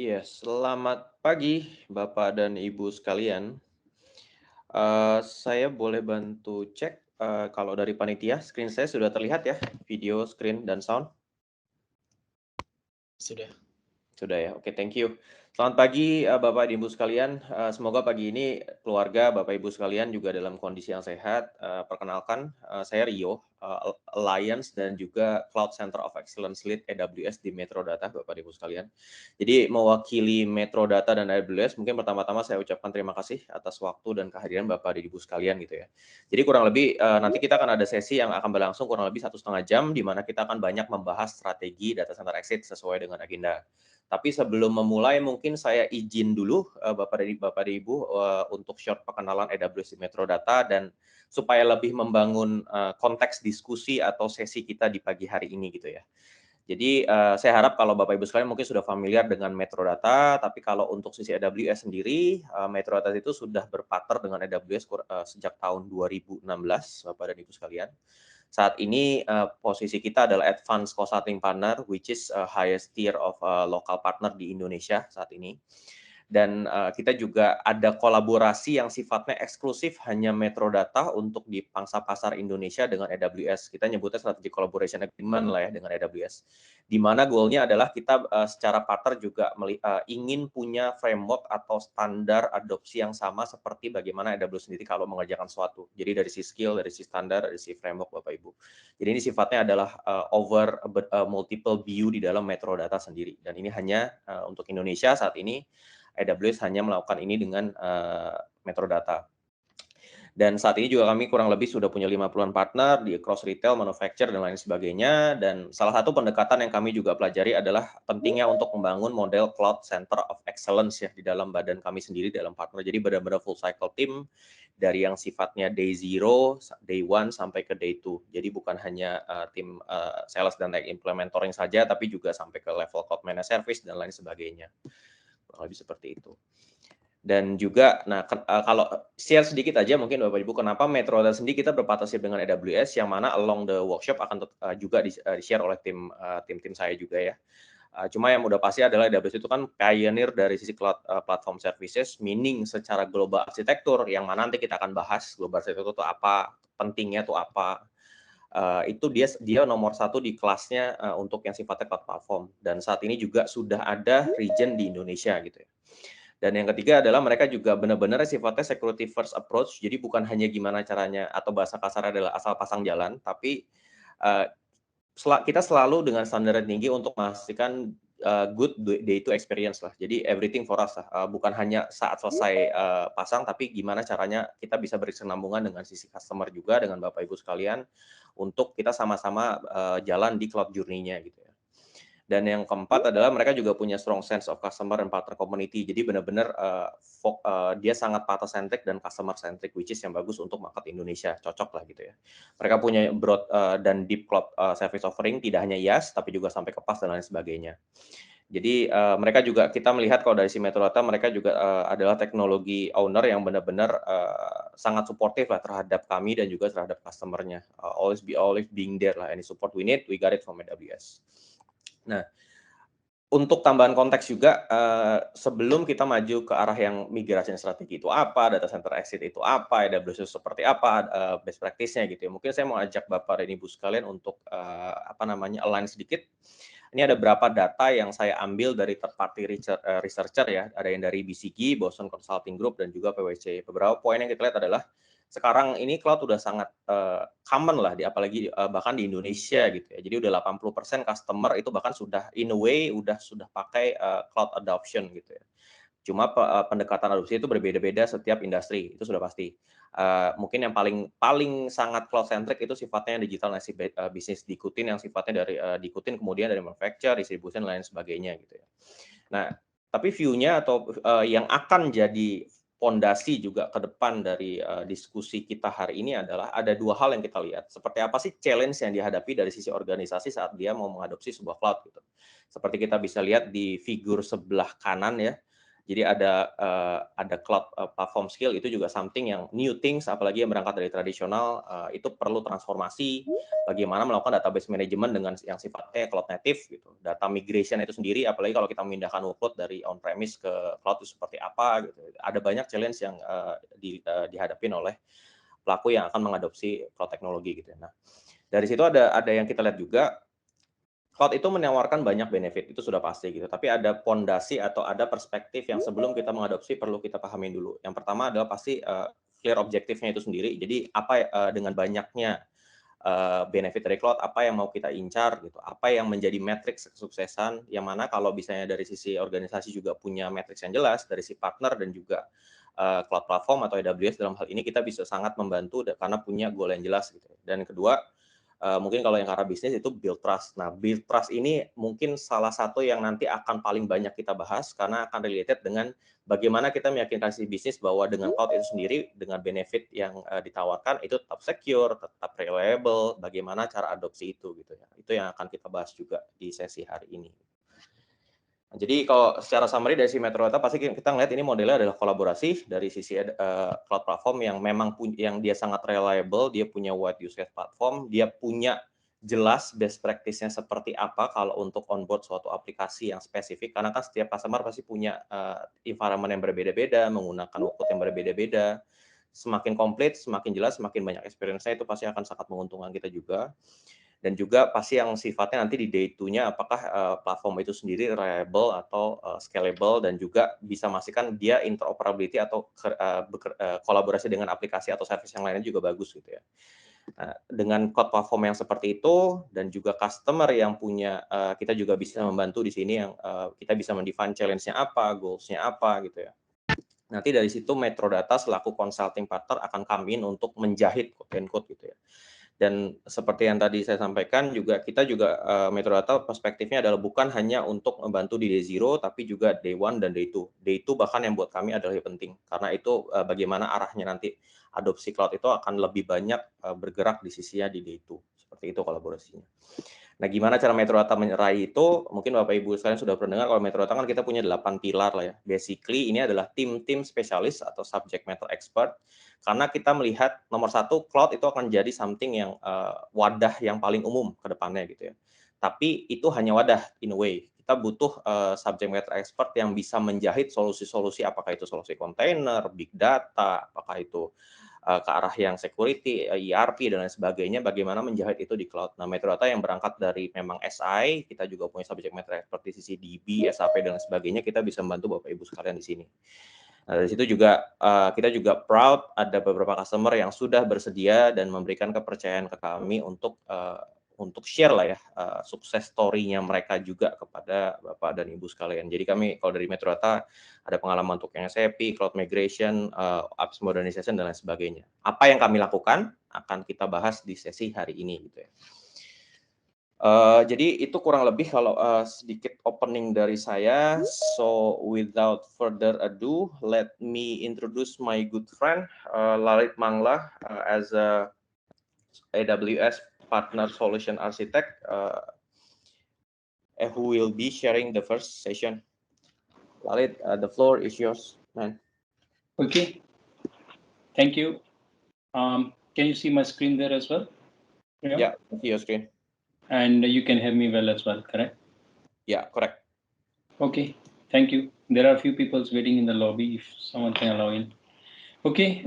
Iya, selamat pagi Bapak dan Ibu sekalian. Saya boleh bantu cek, kalau dari panitia screen saya sudah terlihat ya, video, screen, dan sound? Sudah. Sudah ya, oke, thank you. Selamat pagi, Bapak dan Ibu sekalian, semoga pagi ini keluarga Bapak Ibu sekalian juga dalam kondisi yang sehat. Perkenalkan, saya Rio, Alliance dan juga Cloud Center of Excellence Lead AWS di Metrodata, Bapak dan Ibu sekalian. Jadi mewakili Metrodata dan AWS, mungkin pertama-tama saya ucapkan terima kasih atas waktu dan kehadiran Bapak dan Ibu sekalian gitu ya. Jadi kurang lebih, nanti kita akan ada sesi yang akan berlangsung kurang lebih 1,5 jam, di mana kita akan banyak membahas strategi data center exit sesuai dengan agenda. Tapi sebelum memulai mungkin saya izin dulu, Bapak dan Ibu, untuk short perkenalan AWS di Metrodata dan supaya lebih membangun, konteks diskusi atau sesi kita di pagi hari ini gitu ya. Jadi, saya harap kalau Bapak Ibu sekalian mungkin sudah familiar dengan Metrodata, tapi kalau untuk sisi AWS sendiri, Metrodata itu sudah berpartner dengan AWS sejak tahun 2016, Bapak dan Ibu sekalian. Saat ini, posisi kita adalah Advanced Consulting Partner, which is, highest tier of, local partner di Indonesia saat ini. Dan, kita juga ada kolaborasi yang sifatnya eksklusif hanya Metrodata untuk di pangsa pasar Indonesia dengan AWS. Kita nyebutnya Strategic Collaboration Agreement lah ya dengan AWS. Di mana goal-nya adalah kita, secara partner juga ingin punya framework atau standar adopsi yang sama seperti bagaimana AWS sendiri kalau mengerjakan sesuatu. Jadi dari sisi skill, dari sisi standar, dari sisi framework Bapak Ibu. Jadi ini sifatnya adalah, multiple view di dalam Metrodata sendiri dan ini hanya, untuk Indonesia saat ini AWS hanya melakukan ini dengan, Metrodata. Dan saat ini juga kami kurang lebih sudah punya 50-an partner di cross retail, manufacture, dan lain sebagainya. Dan salah satu pendekatan yang kami juga pelajari adalah pentingnya untuk membangun model Cloud Center of Excellence ya di dalam badan kami sendiri dalam partner. Jadi benar-benar full cycle team dari yang sifatnya day zero, day one sampai ke day two. Jadi bukan hanya tim sales dan implementoring saja, tapi juga sampai ke level cloud managed service dan lain sebagainya. Kurang lebih seperti itu. Dan juga, nah kalau share sedikit aja mungkin Bapak Ibu, kenapa Metrodata sendiri kita berpartnership dengan AWS, yang mana along the workshop akan juga di-share oleh tim-tim saya juga ya. Cuma yang udah pasti adalah AWS itu kan pioneer dari sisi cloud, platform services, meaning secara global arsitektur, yang mana nanti kita akan bahas global arsitektur itu apa, pentingnya itu apa. Itu dia nomor satu di kelasnya, untuk yang sifatnya cloud platform. Dan saat ini juga sudah ada region di Indonesia gitu ya. Dan yang ketiga adalah mereka juga benar-benar sifatnya security first approach, jadi bukan hanya gimana caranya atau bahasa kasarnya adalah asal pasang jalan, tapi, eee, kita selalu dengan standar yang tinggi untuk memastikan, good day to experience lah. Jadi everything for us lah, bukan hanya saat selesai, pasang, tapi gimana caranya kita bisa berkesinambungan dengan sisi customer juga, dengan Bapak Ibu sekalian, untuk kita sama-sama, jalan di cloud journey-nya gitu ya. Dan yang keempat adalah mereka juga punya strong sense of customer and partner community. Jadi benar-benar, dia sangat partner centric dan customer centric, which is yang bagus untuk market Indonesia, cocok lah gitu ya. Mereka punya broad, dan deep cloud, service offering, tidak hanya IaaS, tapi juga sampai ke PaaS dan lain sebagainya. Jadi, mereka juga kita melihat kalau dari si Metrodata mereka juga, adalah teknologi owner yang benar-benar, sangat suportif lah terhadap kami dan juga terhadap customer-nya. Always being there lah, any support we need, we got it from AWS. Nah, untuk tambahan konteks juga, sebelum kita maju ke arah yang migrasi strategi itu apa, data center exit itu apa, AWS itu seperti apa, best practice-nya gitu ya. Mungkin saya mau ajak Bapak dan Ibu sekalian untuk, apa namanya, align sedikit. Ini ada beberapa data yang saya ambil dari third party researcher ya, ada yang dari BCG, Boston Consulting Group, dan juga PwC. Beberapa poin yang kita lihat adalah sekarang ini cloud udah sangat, common lah apalagi, bahkan di Indonesia gitu ya. Jadi udah 80% customer itu bahkan sudah in a way sudah pakai, cloud adoption gitu ya. Cuma pendekatan adopsi itu berbeda-beda setiap industri, itu sudah pasti. Mungkin yang paling paling sangat cloud centric itu sifatnya yang digital native bisnis, diikutin yang sifatnya dari, diikutin kemudian dari manufacture, distribution, lain sebagainya gitu ya. Nah, tapi view-nya atau, yang akan jadi pondasi juga ke depan dari, diskusi kita hari ini adalah ada 2 hal yang kita lihat. Seperti apa sih challenge yang dihadapi dari sisi organisasi saat dia mau mengadopsi sebuah cloud gitu. Seperti kita bisa lihat di figur sebelah kanan ya. Jadi ada cloud platform skill itu juga something yang new things, apalagi yang berangkat dari tradisional, itu perlu transformasi, bagaimana melakukan database management dengan yang sifatnya cloud native gitu. Data migration itu sendiri, apalagi kalau kita memindahkan workload dari on-premise ke cloud itu seperti apa gitu. Ada banyak challenge yang dihadapin oleh pelaku yang akan mengadopsi cloud teknologi gitu. Nah, dari situ ada yang kita lihat juga, cloud itu menawarkan banyak benefit, itu sudah pasti gitu. Tapi ada pondasi atau ada perspektif yang sebelum kita mengadopsi perlu kita pahamin dulu. Yang pertama adalah pasti clear objektifnya itu sendiri. Jadi apa dengan banyaknya benefit dari cloud, apa yang mau kita incar gitu, apa yang menjadi matriks kesuksesan, yang mana kalau misalnya dari sisi organisasi juga punya matriks yang jelas, dari si partner dan juga cloud platform atau AWS dalam hal ini kita bisa sangat membantu karena punya goal yang jelas gitu. Dan kedua, mungkin kalau yang ke arah bisnis itu build trust. Nah, build trust ini mungkin salah satu yang nanti akan paling banyak kita bahas karena akan related dengan bagaimana kita meyakinkan si bisnis bahwa dengan cloud itu sendiri, dengan benefit yang ditawarkan itu tetap secure, tetap reliable, bagaimana cara adopsi itu gitu ya. Itu yang akan kita bahas juga di sesi hari ini. Nah, jadi kalau secara summary dari si Metro Data pasti kita ngelihat ini modelnya adalah kolaborasi dari sisi cloud platform yang memang yang dia sangat reliable, dia punya wide use case platform, dia punya jelas best practice-nya seperti apa kalau untuk onboard suatu aplikasi yang spesifik, karena kan setiap customer pasti punya environment yang berbeda-beda, menggunakan workload yang berbeda-beda. Semakin komplit, semakin jelas, semakin banyak experience-nya, itu pasti akan sangat menguntungkan kita juga. Dan juga pasti yang sifatnya nanti di day 2-nya apakah platform itu sendiri reliable atau scalable, dan juga bisa memastikan dia interoperability atau kolaborasi dengan aplikasi atau service yang lainnya juga bagus gitu ya. Nah, dengan cloud platform yang seperti itu dan juga customer yang punya, kita juga bisa membantu di sini yang kita bisa mendefine challenge-nya apa, goals-nya apa gitu ya. Nanti dari situ Metro Data selaku consulting partner akan come in untuk menjahit quote and quote gitu ya. Dan seperti yang tadi saya sampaikan juga, kita juga Metro Data perspektifnya adalah bukan hanya untuk membantu di day 0, tapi juga day 1 dan day 2. Day 2 bahkan yang buat kami adalah yang penting, karena itu bagaimana arahnya nanti adopsi cloud itu akan lebih banyak bergerak di sisinya di day 2. Seperti itu kolaborasinya. Nah, gimana cara Metro Data meraih itu? Mungkin Bapak Ibu sekalian sudah pernah dengar kalau Metro Data kan kita punya 8 pilar lah ya. Basically ini adalah tim-tim spesialis atau subject matter expert, karena kita melihat nomor satu, cloud itu akan jadi something yang wadah yang paling umum ke depannya gitu ya. Tapi itu hanya wadah in a way. Kita butuh subject matter expert yang bisa menjahit solusi-solusi, apakah itu solusi kontainer, big data, apakah itu ke arah yang security, ERP dan lain sebagainya, bagaimana menjahit itu di cloud. Nah, Metro Data yang berangkat dari memang SI, kita juga punya subject matter expert di sisi DB, SAP dan lain sebagainya, kita bisa membantu Bapak Ibu sekalian di sini. Nah, dari situ juga kita juga proud ada beberapa customer yang sudah bersedia dan memberikan kepercayaan ke kami untuk share lah ya sukses story-nya mereka juga kepada Bapak dan Ibu sekalian. Jadi kami kalau dari Metro Data ada pengalaman untuk yang SAP, cloud migration, apps modernization dan lain sebagainya. Apa yang kami lakukan akan kita bahas di sesi hari ini gitu ya. Jadi itu kurang lebih kalau sedikit opening dari saya. So without further ado, let me introduce my good friend Lalit Mangla as a AWS Partner Solution Architect who will be sharing the first session. Lalit, the floor is yours, man. Okay, thank you. Can you see my screen there as well? Yeah, see your screen. And you can hear me well as well, correct? Yeah, correct. Okay, thank you. There are a few people waiting in the lobby if someone can allow in. Okay,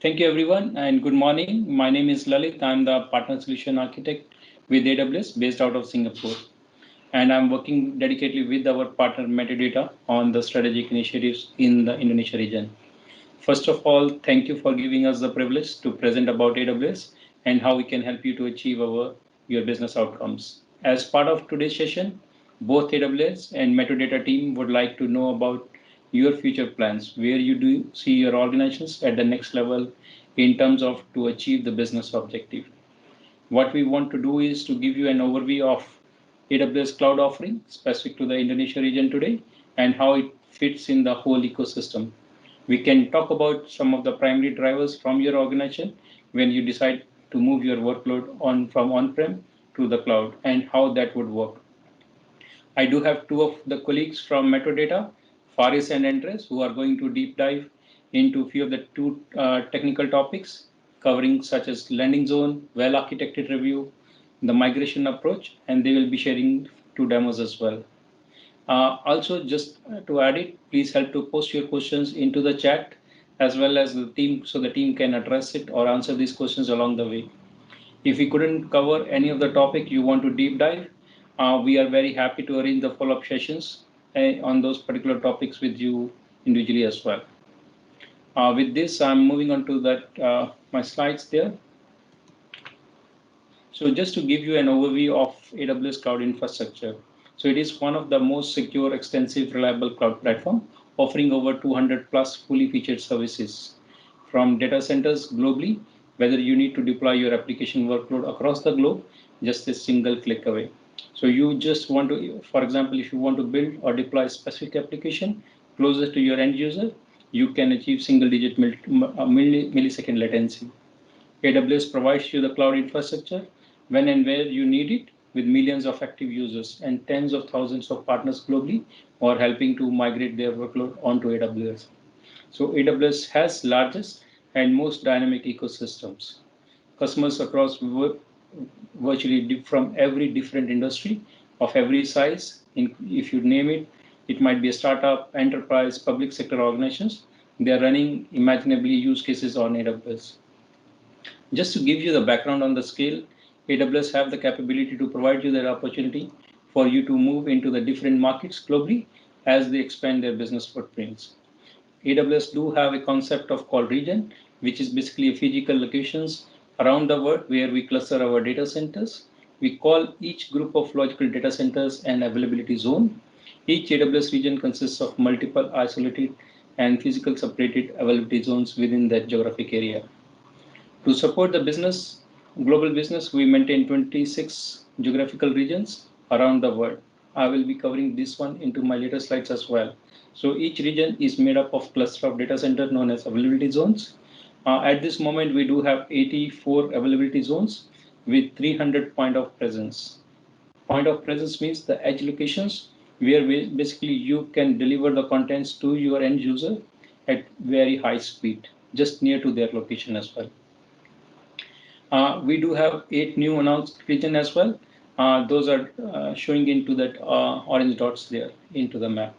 thank you everyone and good morning. My name is Lalit. I'm the Partner Solution Architect with AWS based out of Singapore. And I'm working dedicatedly with our partner Metadata on the strategic initiatives in the Indonesia region. First of all, thank you for giving us the privilege to present about AWS and how we can help you to achieve your business outcomes. As part of today's session, both AWS and Metadata team would like to know about your future plans, where you do see your organizations at the next level in terms of to achieve the business objective. What we want to do is to give you an overview of AWS cloud offering specific to the Indonesia region today and how it fits in the whole ecosystem. We can talk about some of the primary drivers from your organization when you decide to move your workload from on-prem to the cloud and how that would work. I do have two of the colleagues from Metadata Faris and Andres, who are going to deep dive into a few of the two technical topics covering such as landing zone, well-architected review, the migration approach, and they will be sharing two demos as well. Also, just to add it, please help to post your questions into the chat as well as the team, so the team can address it or answer these questions along the way. If we couldn't cover any of the topic you want to deep dive, we are very happy to arrange the follow-up sessions on those particular topics with you individually as well. With this, I'm moving on to that my slides there. So just to give you an overview of AWS Cloud Infrastructure. So it is one of the most secure, extensive, reliable cloud platform, offering over 200 plus fully featured services from data centers globally, whether you need to deploy your application workload across the globe, just a single click away. So you just want to, for example, if you want to build or deploy a specific application closer to your end user, you can achieve single digit millisecond latency. AWS provides you the cloud infrastructure when and where you need it, with millions of active users and tens of thousands of partners globally who are helping to migrate their workload onto AWS. So AWS has largest and most dynamic ecosystems. Customers across virtually from every different industry of every size, if you name it, it might be a startup, enterprise, public sector organizations. They are running imaginably use cases on AWS. Just to give you the background on the scale, AWS have the capability to provide you that opportunity for you to move into the different markets globally as they expand their business footprints. AWS do have a concept of called region, which is basically physical locations around the world where we cluster our data centers. We call each group of logical data centers an availability zone. Each AWS region consists of multiple isolated and physical separated availability zones within that geographic area. To support the business, global business, we maintain 26 geographical regions around the world. I will be covering this one into my later slides as well. So each region is made up of cluster of data center known as availability zones. At this moment, we do have 84 availability zones with 300 point of presence. Point of presence means the edge locations where basically you can deliver the contents to your end user at very high speed, just near to their location as well. We do have 8 new announced regions as well. Those are showing into that orange dots there into the map.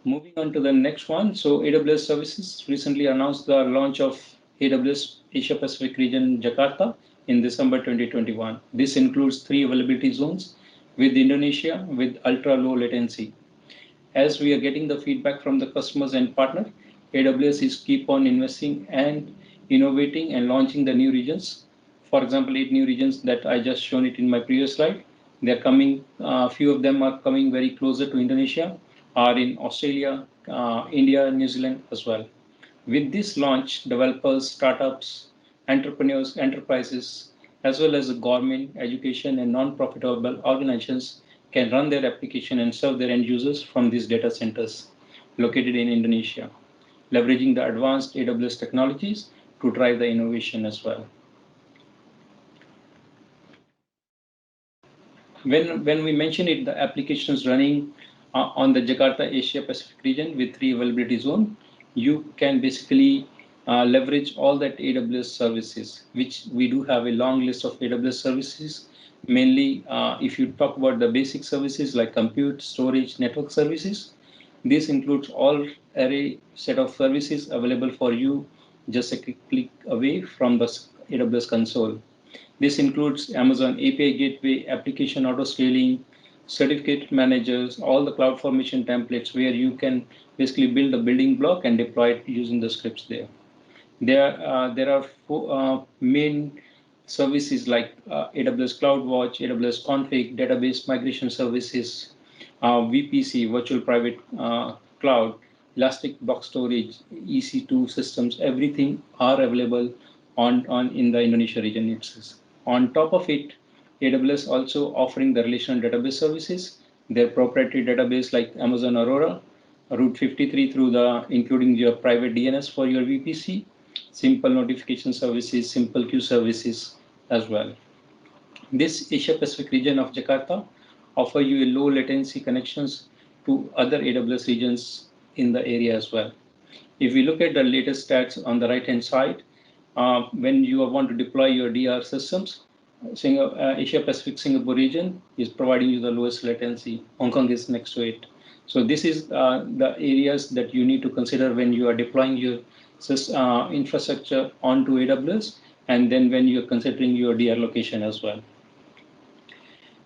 Moving on to the next one. So AWS Services recently announced the launch of AWS Asia Pacific region Jakarta in December 2021. This includes 3 availability zones with Indonesia with ultra low latency. As we are getting the feedback from the customers and partner, AWS is keep on investing and innovating and launching the new regions. For example, 8 new regions that I just shown it in my previous slide. They're coming, few of them are coming very closer to Indonesia, are in Australia, India, New Zealand as well. With this launch, developers, startups, entrepreneurs, enterprises, as well as the government, education, and non-profitable organizations can run their application and serve their end users from these data centers located in Indonesia, leveraging the advanced AWS technologies to drive the innovation as well. When we mention it, the applications running on the Jakarta Asia Pacific region with 3 availability zone, you can basically leverage all that AWS services, which we do have a long list of AWS services. Mainly, if you talk about the basic services like compute, storage, network services, this includes all array set of services available for you just a click away from the AWS console. This includes Amazon API Gateway, application auto-scaling, certificate managers, all the CloudFormation templates where you can basically build a building block and deploy it using the scripts there. There are 4 main services like AWS CloudWatch, AWS Config, database migration services, VPC, Virtual Private Cloud, Elastic Block Storage, EC2 systems, everything are available in the Indonesia region itself. On top of it, AWS also offering the relational database services, their proprietary database like Amazon Aurora, Route 53 through including your private DNS for your VPC, simple notification services, simple queue services as well. This Asia Pacific region of Jakarta offer you a low latency connections to other AWS regions in the area as well. If we look at the latest stats on the right-hand side, when you want to deploy your DR systems, Asia Pacific Singapore region is providing you the lowest latency. Hong Kong is next to it. So this is the areas that you need to consider when you are deploying your infrastructure onto AWS, and then when you're considering your DR location as well.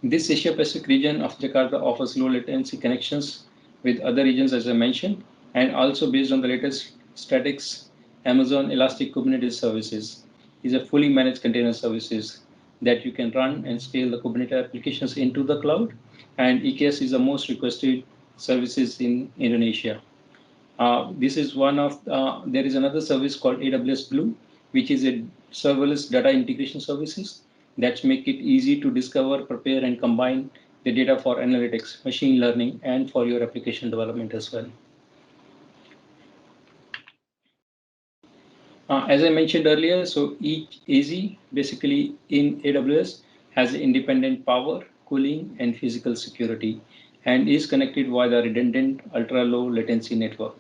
This Asia Pacific region of Jakarta offers low latency connections with other regions, as I mentioned, and also based on the latest statistics, Amazon Elastic Kubernetes Services is a fully managed container services that you can run and scale the Kubernetes applications into the cloud. And EKS is the most requested services in Indonesia. This is one of, there is another service called AWS Glue, which is a serverless data integration services that make it easy to discover, prepare, and combine the data for analytics, machine learning, and for your application development as well. As I mentioned earlier, so each AZ basically in AWS has independent power, cooling, and physical security, and is connected via the redundant ultra-low latency network.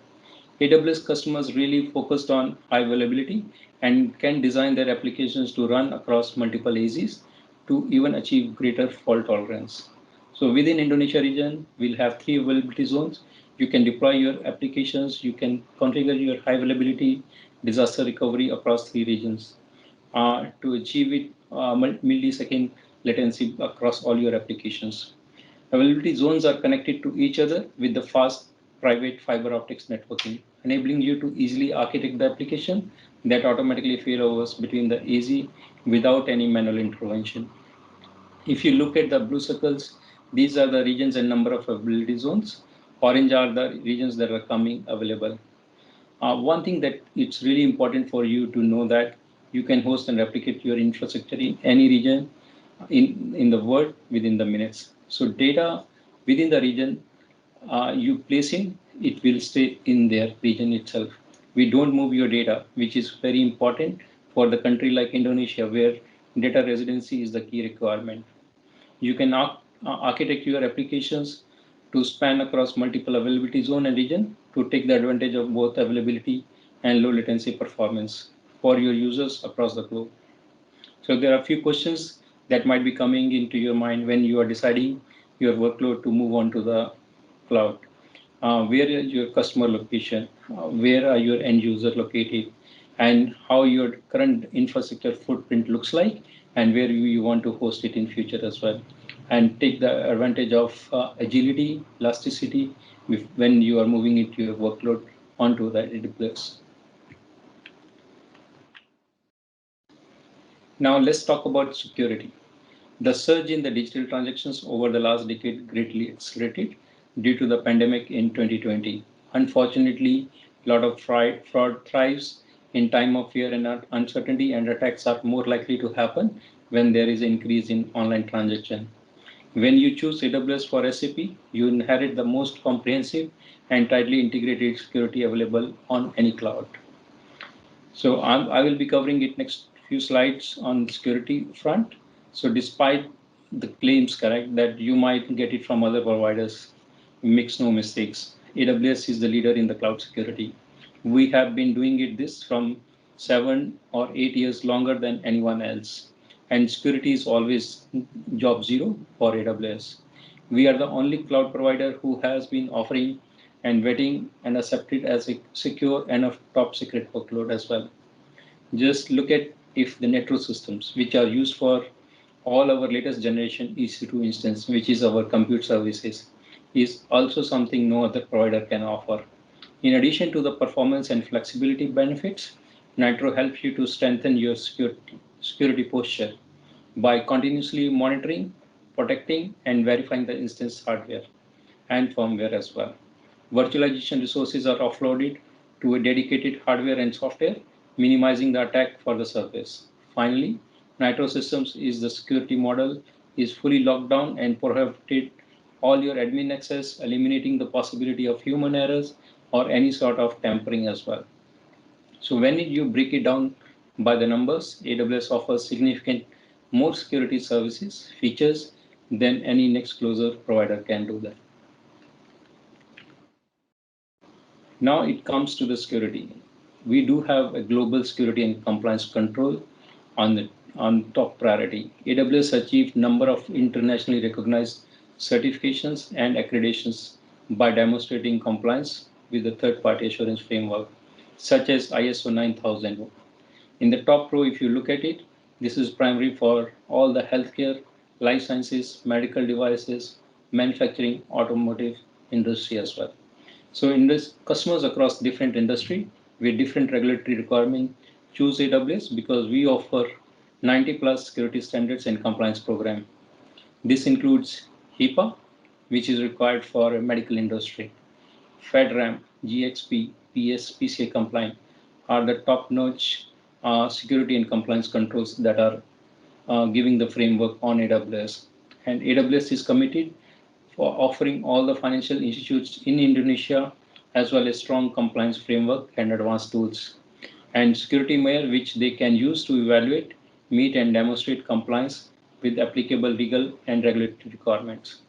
AWS customers really focused on high availability and can design their applications to run across multiple AZs to even achieve greater fault tolerance. So within Indonesia region, we'll have 3 availability zones. You can deploy your applications, you can configure your high availability disaster recovery across 3 regions to achieve it millisecond latency across all your applications. Availability zones are connected to each other with the fast private fiber optics networking, enabling you to easily architect the application that automatically failovers between the AZ without any manual intervention. If you look at the blue circles, these are the regions and number of availability zones. Orange are the regions that are coming available. One thing that it's really important for you to know that you can host and replicate your infrastructure in any region in the world within the minutes. So data within the region you place in, it will stay in their region itself. We don't move your data, which is very important for the country like Indonesia, where data residency is the key requirement. You can architect your applications to span across multiple availability zone and region to take the advantage of both availability and low latency performance for your users across the globe. So there are a few questions that might be coming into your mind when you are deciding your workload to move on to the cloud. Where is your customer location? Where are your end user located? And how your current infrastructure footprint looks like, and where you want to host it in future as well. And take the advantage of agility, elasticity when you are moving into your workload onto the AWS. Now let's talk about security. The surge in the digital transactions over the last decade greatly accelerated due to the pandemic in 2020. Unfortunately, a lot of fraud thrives in time of fear and uncertainty, and attacks are more likely to happen when there is an increase in online transaction. When you choose AWS for SAP, you inherit the most comprehensive and tightly integrated security available on any cloud. So I will be covering it next few slides on security front. So despite the claims, correct, that you might get it from other providers, makes no mistakes. AWS is the leader in the cloud security. We have been doing this from 7 or 8 years longer than anyone else. And security is always job zero for AWS. We are the only cloud provider who has been offering and vetting and accepted as a secure and a top secret workload as well. Just look at if the Netro systems, which are used for all our latest generation EC2 instance, which is our compute services, is also something no other provider can offer. In addition to the performance and flexibility benefits, Nitro helps you to strengthen your security posture by continuously monitoring, protecting, and verifying the instance hardware and firmware as well. Virtualization resources are offloaded to a dedicated hardware and software, minimizing the attack for the service. Finally, Nitro Systems is the security model is fully locked down and prohibited all your admin access, eliminating the possibility of human errors or any sort of tampering as well. So when you break it down by the numbers, AWS offers significant more security services, features than any next closer provider can do that. Now it comes to the security. We do have a global security and compliance control on top priority. AWS achieved number of internationally recognized certifications and accreditations by demonstrating compliance with the third-party assurance framework, such as ISO 9000. In the top row, if you look at it, this is primary for all the healthcare, life sciences, medical devices, manufacturing, automotive industry as well. So in this, customers across different industry with different regulatory requirement choose AWS because we offer 90 plus security standards and compliance program. This includes HIPAA, which is required for a medical industry. FedRAMP, GXP, PS, PCI compliant are the top-notch security and compliance controls that are giving the framework on AWS. And AWS is committed for offering all the financial institutes in Indonesia as well as strong compliance framework and advanced tools and security layer which they can use to evaluate, meet and demonstrate compliance with applicable legal and regulatory requirements.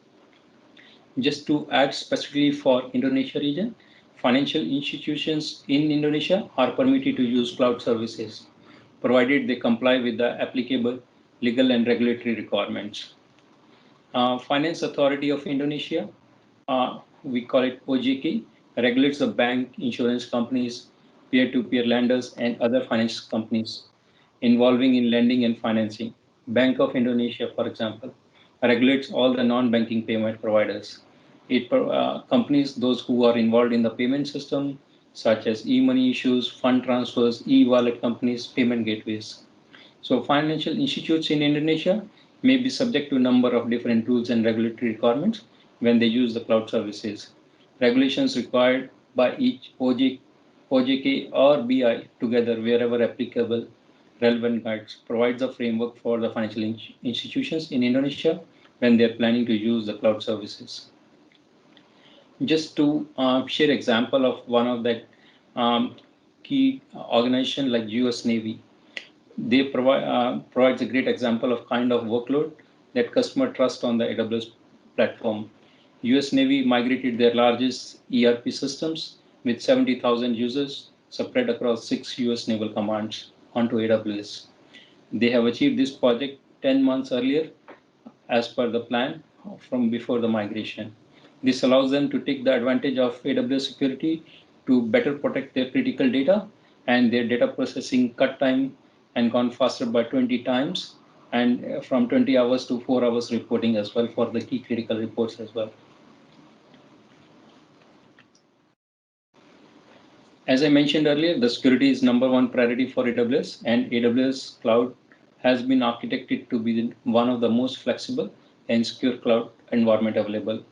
Just to add specifically for Indonesia region, financial institutions in Indonesia are permitted to use cloud services, provided they comply with the applicable legal and regulatory requirements. Finance Authority of Indonesia, we call it OJK, regulates the bank, insurance companies, peer-to-peer lenders, and other finance companies involving in lending and financing. Bank of Indonesia, for example, regulates all the non-banking payment providers. It companies those who are involved in the payment system, such as e-money issues, fund transfers, e-wallet companies, payment gateways. So financial institutes in Indonesia may be subject to a number of different rules and regulatory requirements when they use the cloud services. Regulations required by each OJK or BI together wherever applicable relevant guides provides a framework for the financial institutions in Indonesia when they're planning to use the cloud services. Just to share example of one of that key organization like US Navy, they provides a great example of kind of workload that customer trust on the AWS platform. US Navy migrated their largest ERP systems with 70,000 users spread across 6 US naval commands onto AWS. They have achieved this project 10 months earlier as per the plan from before the migration. This allows them to take the advantage of AWS security to better protect their critical data, and their data processing cut time and gone faster by 20 times, and from 20 hours to 4 hours reporting as well for the key critical reports as well. As I mentioned earlier, the security is #1 priority for AWS, and AWS Cloud has been architected to be one of the most flexible and secure cloud environment available.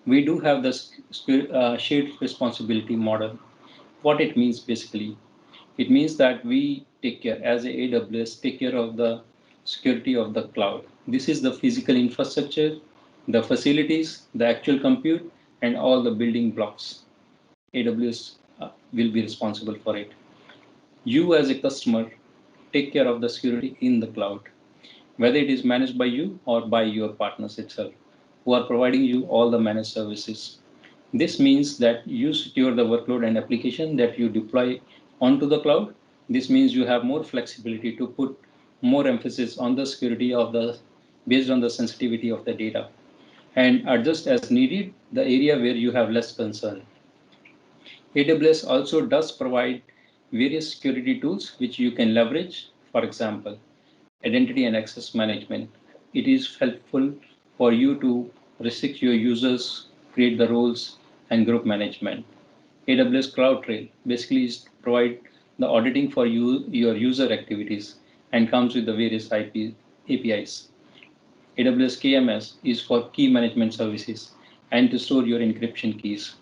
We do have the shared responsibility model. What it means basically, it means that we take care, as a AWS, take care of the security of the cloud. This is the physical infrastructure, the facilities, the actual compute, and all the building blocks. AWS will be responsible for it. You as a customer take care of the security in the cloud, whether it is managed by you or by your partners itself, who are providing you all the managed services. This means that you secure the workload and application that you deploy onto the cloud. This means you have more flexibility to put more emphasis on the security of the based on the sensitivity of the data and adjust as needed the area where you have less concern. AWS also does provide various security tools which you can leverage. For example, identity and access management. It is helpful for you to restrict your users, create the roles, and group management. AWS CloudTrail basically is to provide the auditing for your user activities and comes with the various APIs. AWS KMS is for key management services and to store your encryption keys.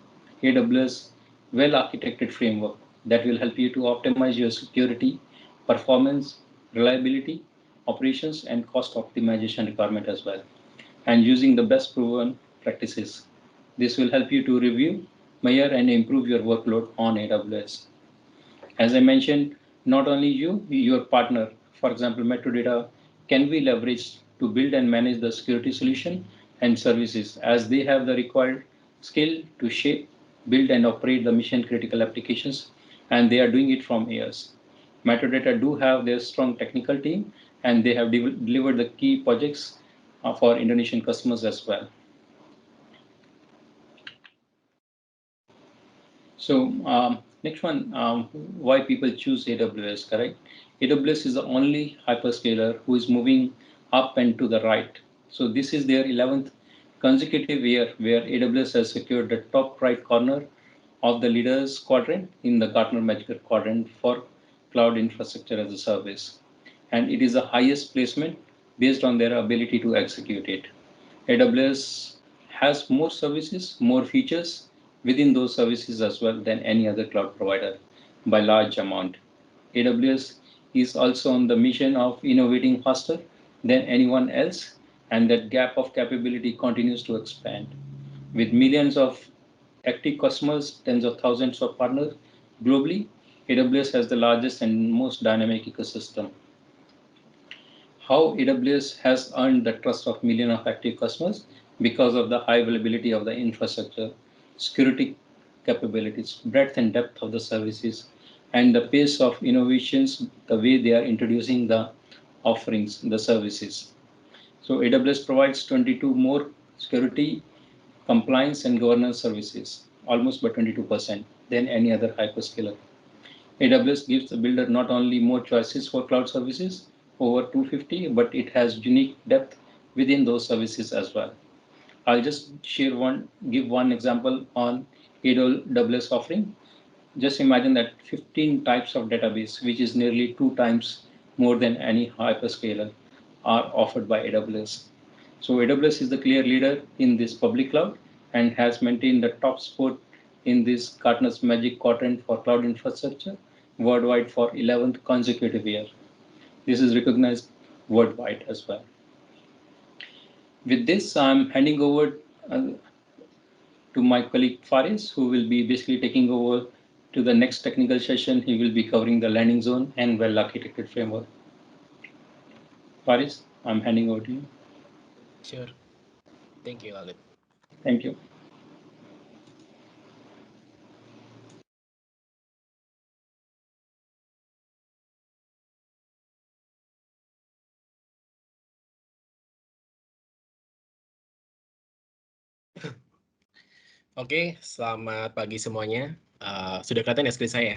AWS well-architected framework that will help you to optimize your security, performance, reliability, operations, and cost optimization requirement as well, and using the best proven practices. This will help you to review, measure, and improve your workload on AWS. As I mentioned, not only you, your partner, for example, Metrodata, can be leveraged to build and manage the security solution and services as they have the required skill to shape build and operate the mission critical applications, and they are doing it from years. Metadata do have their strong technical team, and they have delivered the key projects for Indonesian customers as well. So next one, why people choose AWS, correct? AWS is the only hyperscaler who is moving up and to the right. So this is their 11th consecutive year where AWS has secured the top right corner of the leaders quadrant in the Gartner Magic Quadrant for cloud infrastructure as a service. And it is the highest placement based on their ability to execute it. AWS has more services, more features within those services as well than any other cloud provider by large amount. AWS is also on the mission of innovating faster than anyone else, and that gap of capability continues to expand. With millions of active customers, tens of thousands of partners globally, AWS has the largest and most dynamic ecosystem. How AWS has earned the trust of millions of active customers because of the high availability of the infrastructure, security capabilities, breadth and depth of the services, and the pace of innovations, the way they are introducing the offerings, the services. So AWS provides 22 more security, compliance, and governance services, almost by 22% than any other hyperscaler. AWS gives the builder not only more choices for cloud services, over 250, but it has unique depth within those services as well. I'll just give one example on AWS offering. Just imagine that 15 types of database, which is nearly 2 times more than any hyperscaler, are offered by AWS. So AWS is the clear leader in this public cloud and has maintained the top spot in this Gartner's Magic Quadrant for cloud infrastructure worldwide for 11th consecutive year. This is recognized worldwide as well. With this, I'm handing over to my colleague Faris, who will be basically taking over to the next technical session. He will be covering the landing zone and well-architected framework. Faris, I'm handing over to you. Sure. Thank you, Lalit. Thank you. Oke, selamat pagi semuanya. Sudah kelihatan ya screen saya?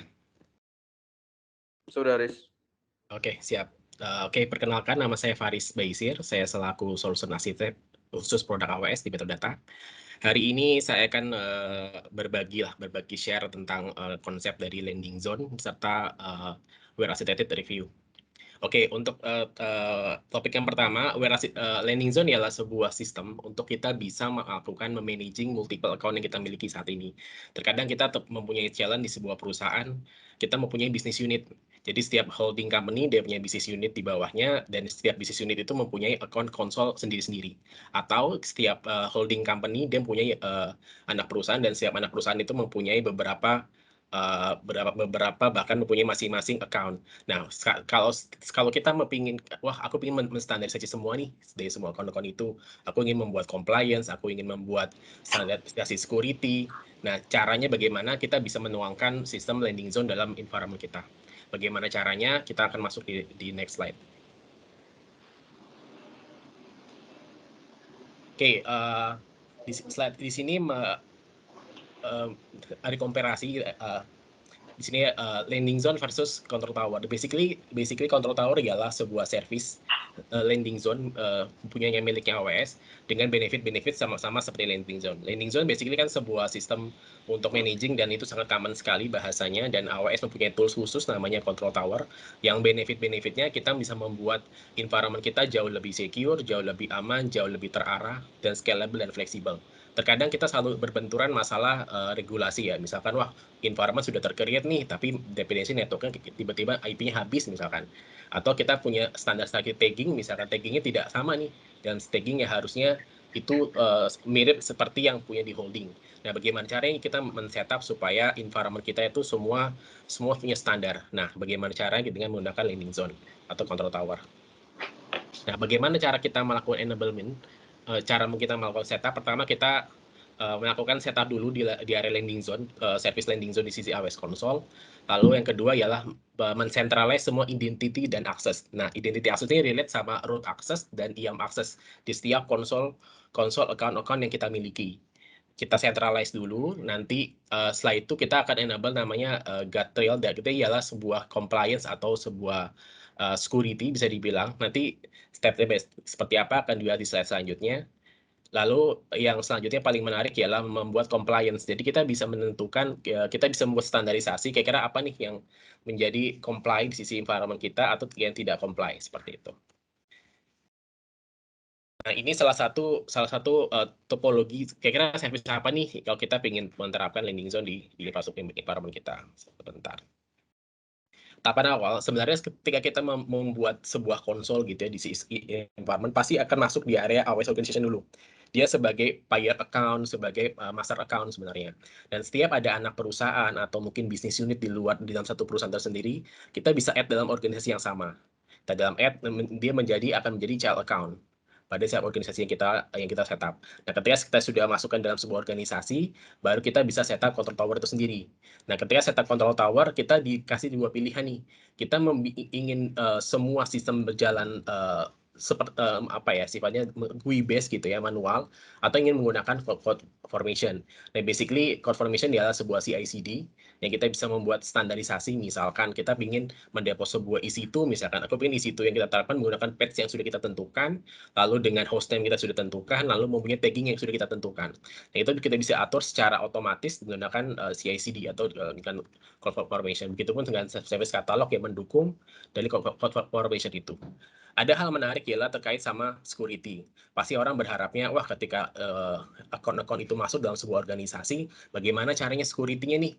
Sudah, Riz. Oke, siap. Oke, perkenalkan nama saya Faris Baisir. Saya selaku Solution Architect khusus produk AWS di Metadata. Hari ini saya akan berbagi share tentang konsep dari landing zone serta where architected review. Oke, untuk topik yang pertama, landing zone ialah sebuah sistem untuk kita bisa melakukan memanaging multiple account yang kita miliki saat ini. Terkadang kita mempunyai challenge di sebuah perusahaan, kita mempunyai business unit. Jadi setiap holding company dia punya business unit di bawahnya, dan setiap business unit itu mempunyai account konsol sendiri-sendiri. Atau setiap holding company dia mempunyai anak perusahaan, dan setiap anak perusahaan itu mempunyai beberapa bahkan mempunyai masing-masing account. Nah, kalau kita aku ingin menstandarisasi semua nih dari semua account-account itu. Aku ingin membuat compliance, aku ingin membuat standarisasi security. Nah, caranya bagaimana kita bisa menuangkan sistem landing zone dalam environment kita. Bagaimana caranya? Kita akan masuk di next slide. Oke, di slide di sini ada komparasi di sini landing zone versus control tower. Basically control tower ialah sebuah service landing zone punyanya miliknya AWS dengan benefit sama-sama seperti landing zone. Landing zone basically kan sebuah sistem untuk managing, dan itu sangat common sekali bahasanya, dan AWS mempunyai tools khusus namanya control tower yang benefitnya kita bisa membuat environment kita jauh lebih secure, jauh lebih aman, jauh lebih terarah, dan scalable dan fleksibel. Terkadang kita selalu berbenturan masalah regulasi ya, misalkan wah environment sudah tercreate nih, tapi dependensi networknya tiba-tiba IP-nya habis misalkan. Atau kita punya standar tagging, misalkan taggingnya tidak sama nih, dan taggingnya harusnya itu mirip seperti yang punya di holding. Nah, bagaimana caranya kita men-setup supaya environment kita itu semua punya standar. Nah, bagaimana caranya dengan menggunakan landing zone atau control tower. Nah, bagaimana cara kita melakukan enablement? Cara kita melakukan setup, pertama kita melakukan setup dulu di area landing zone, service landing zone di sisi AWS console. Lalu yang kedua ialah mencentralize semua identity dan akses. Nah, identity access ini relate sama root access dan IAM access di setiap konsol account-account yang kita miliki. Kita centralize dulu, nanti setelah itu kita akan enable namanya guardrail, dan itu ialah sebuah compliance atau sebuah security bisa dibilang. Nanti step-step seperti apa akan dilihat di slide selanjutnya. Lalu yang selanjutnya paling menarik ialah membuat compliance. Jadi kita bisa menentukan, kita bisa membuat standarisasi kira-kira apa nih yang menjadi comply di sisi environment kita atau yang tidak comply, seperti itu. Nah, ini salah satu topologi kira-kira service apa nih kalau kita ingin menerapkan landing zone di infrastruktur environment kita. Sebentar. Tahapan awal, sebenarnya ketika kita membuat sebuah konsol gitu ya di sisi environment, pasti akan masuk di area AWS Organization dulu. Dia sebagai buyer account, sebagai master account sebenarnya. Dan setiap ada anak perusahaan atau mungkin bisnis unit di dalam satu perusahaan tersendiri, kita bisa add dalam organisasi yang sama. Dan dalam add, dia akan menjadi child account pada setiap organisasi yang kita setup. Nah, ketika kita sudah masukkan dalam sebuah organisasi, baru kita bisa setup control tower itu sendiri. Nah, ketika setup control tower, kita dikasih dua pilihan nih. Kita ingin semua sistem berjalan seperti sifatnya GUI based gitu ya, manual, atau ingin menggunakan code formation. Nah, basically code formation adalah sebuah CI/CD yang kita bisa membuat standarisasi. Misalkan kita ingin mendepos sebuah EC2, misalkan aku ingin EC2 yang kita terapkan menggunakan patch yang sudah kita tentukan, lalu dengan hostname kita sudah tentukan, lalu mempunyai tagging yang sudah kita tentukan. Nah, itu kita bisa atur secara otomatis menggunakan CI/CD atau dengan code formation. Begitupun dengan service katalog yang mendukung dari code formation itu. Ada hal menarik ialah terkait sama security. Pasti orang berharapnya, wah ketika akun-akun itu masuk dalam sebuah organisasi, bagaimana caranya security-nya nih?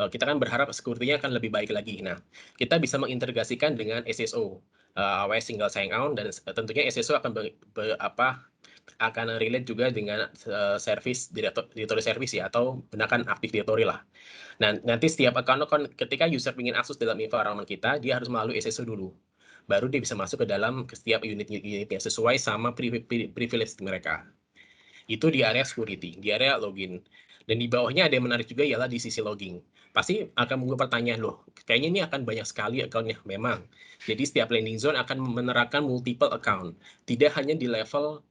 Kita kan berharap security-nya akan lebih baik lagi. Nah, kita bisa mengintegrasikan dengan SSO, AWS Single Sign-On, dan tentunya SSO akan akan relate juga dengan service directory service ya, atau gunakan Active Directory lah. Nah, nanti setiap account ketika user ingin akses dalam environment kita, dia harus melalui SSO dulu. Baru dia bisa masuk ke dalam setiap unit-unitnya sesuai sama privilege mereka. Itu di area security, di area login. Dan di bawahnya ada yang menarik juga ialah di sisi logging. Pasti akan muncul pertanyaan, loh, kayaknya ini akan banyak sekali account-nya. Memang. Jadi setiap landing zone akan menerapkan multiple account. Tidak hanya di level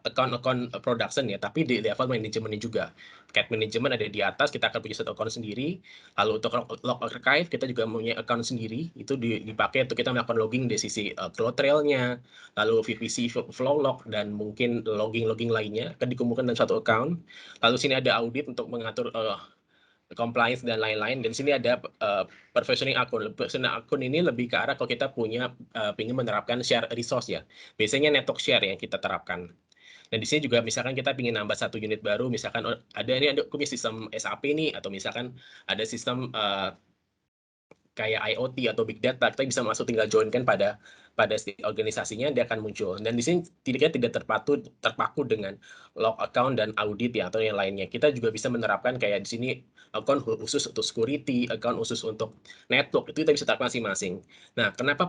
account production ya, tapi di level manajemennya juga. Cat manajemen ada di atas, kita akan punya satu account sendiri. Lalu untuk log archive, kita juga punya account sendiri. Itu dipakai untuk kita melakukan logging dari sisi flow trail-nya, lalu VPC flow log, dan mungkin logging lainnya akan dikumpulkan dalam satu account. Lalu sini ada audit untuk mengatur compliance dan lain-lain. Dan sini ada provisioning akun. Provisioning akun ini lebih ke arah kalau kita ingin menerapkan share resource ya. Biasanya network share yang kita terapkan. Dan di sini juga misalkan kita ingin nambah satu unit baru, misalkan ada punya sistem SAP nih, atau misalkan ada sistem kayak IoT atau big data, kita bisa masuk tinggal join kan pada organisasinya, dia akan muncul. Dan di sini tidak terpaku dengan log account dan audit ya, atau yang lainnya. Kita juga bisa menerapkan kayak di sini account khusus untuk security, account khusus untuk network, itu kita bisa terapkan masing-masing. Nah, kenapa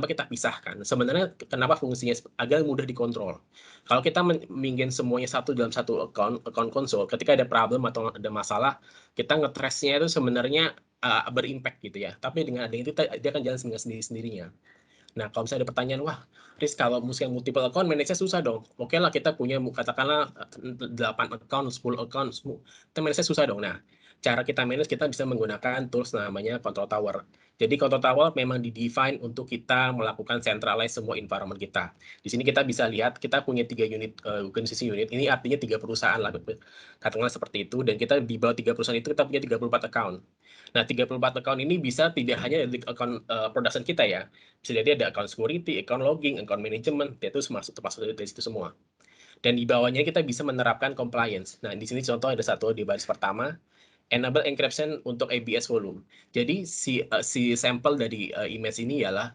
kita pisahkan? Sebenarnya kenapa fungsinya agar mudah dikontrol. Kalau kita ingin semuanya dalam satu account konsol, ketika ada problem atau ada masalah, kita nge-trace-nya itu sebenarnya berimpact gitu ya. Tapi dengan adanya itu dia akan jalan sendirinya. Nah, kalau misalnya ada pertanyaan, wah, Riz, kalau misalnya multiple account, manage-nya susah dong. Oke lah, kita punya katakanlah 8 account, 10 account, kita manage-nya susah dong. Nah, cara kita manage, kita bisa menggunakan tools namanya Control Tower. Jadi Control Tower memang di-define untuk kita melakukan centralize semua environment kita. Di sini kita bisa lihat, kita punya 3 unit, organisasi unit, ini artinya 3 perusahaan lah, katakanlah seperti itu, dan kita di bawah 3 perusahaan itu kita punya 34 account. Nah, 34 account ini bisa tidak hanya dari account production kita ya, bisa jadi ada account security, account logging, account management, itu termasuk dari situ semua. Dan di bawahnya kita bisa menerapkan compliance. Nah, di sini contoh ada satu di baris pertama, enable encryption untuk ABS volume. Jadi si sampel dari image ini ialah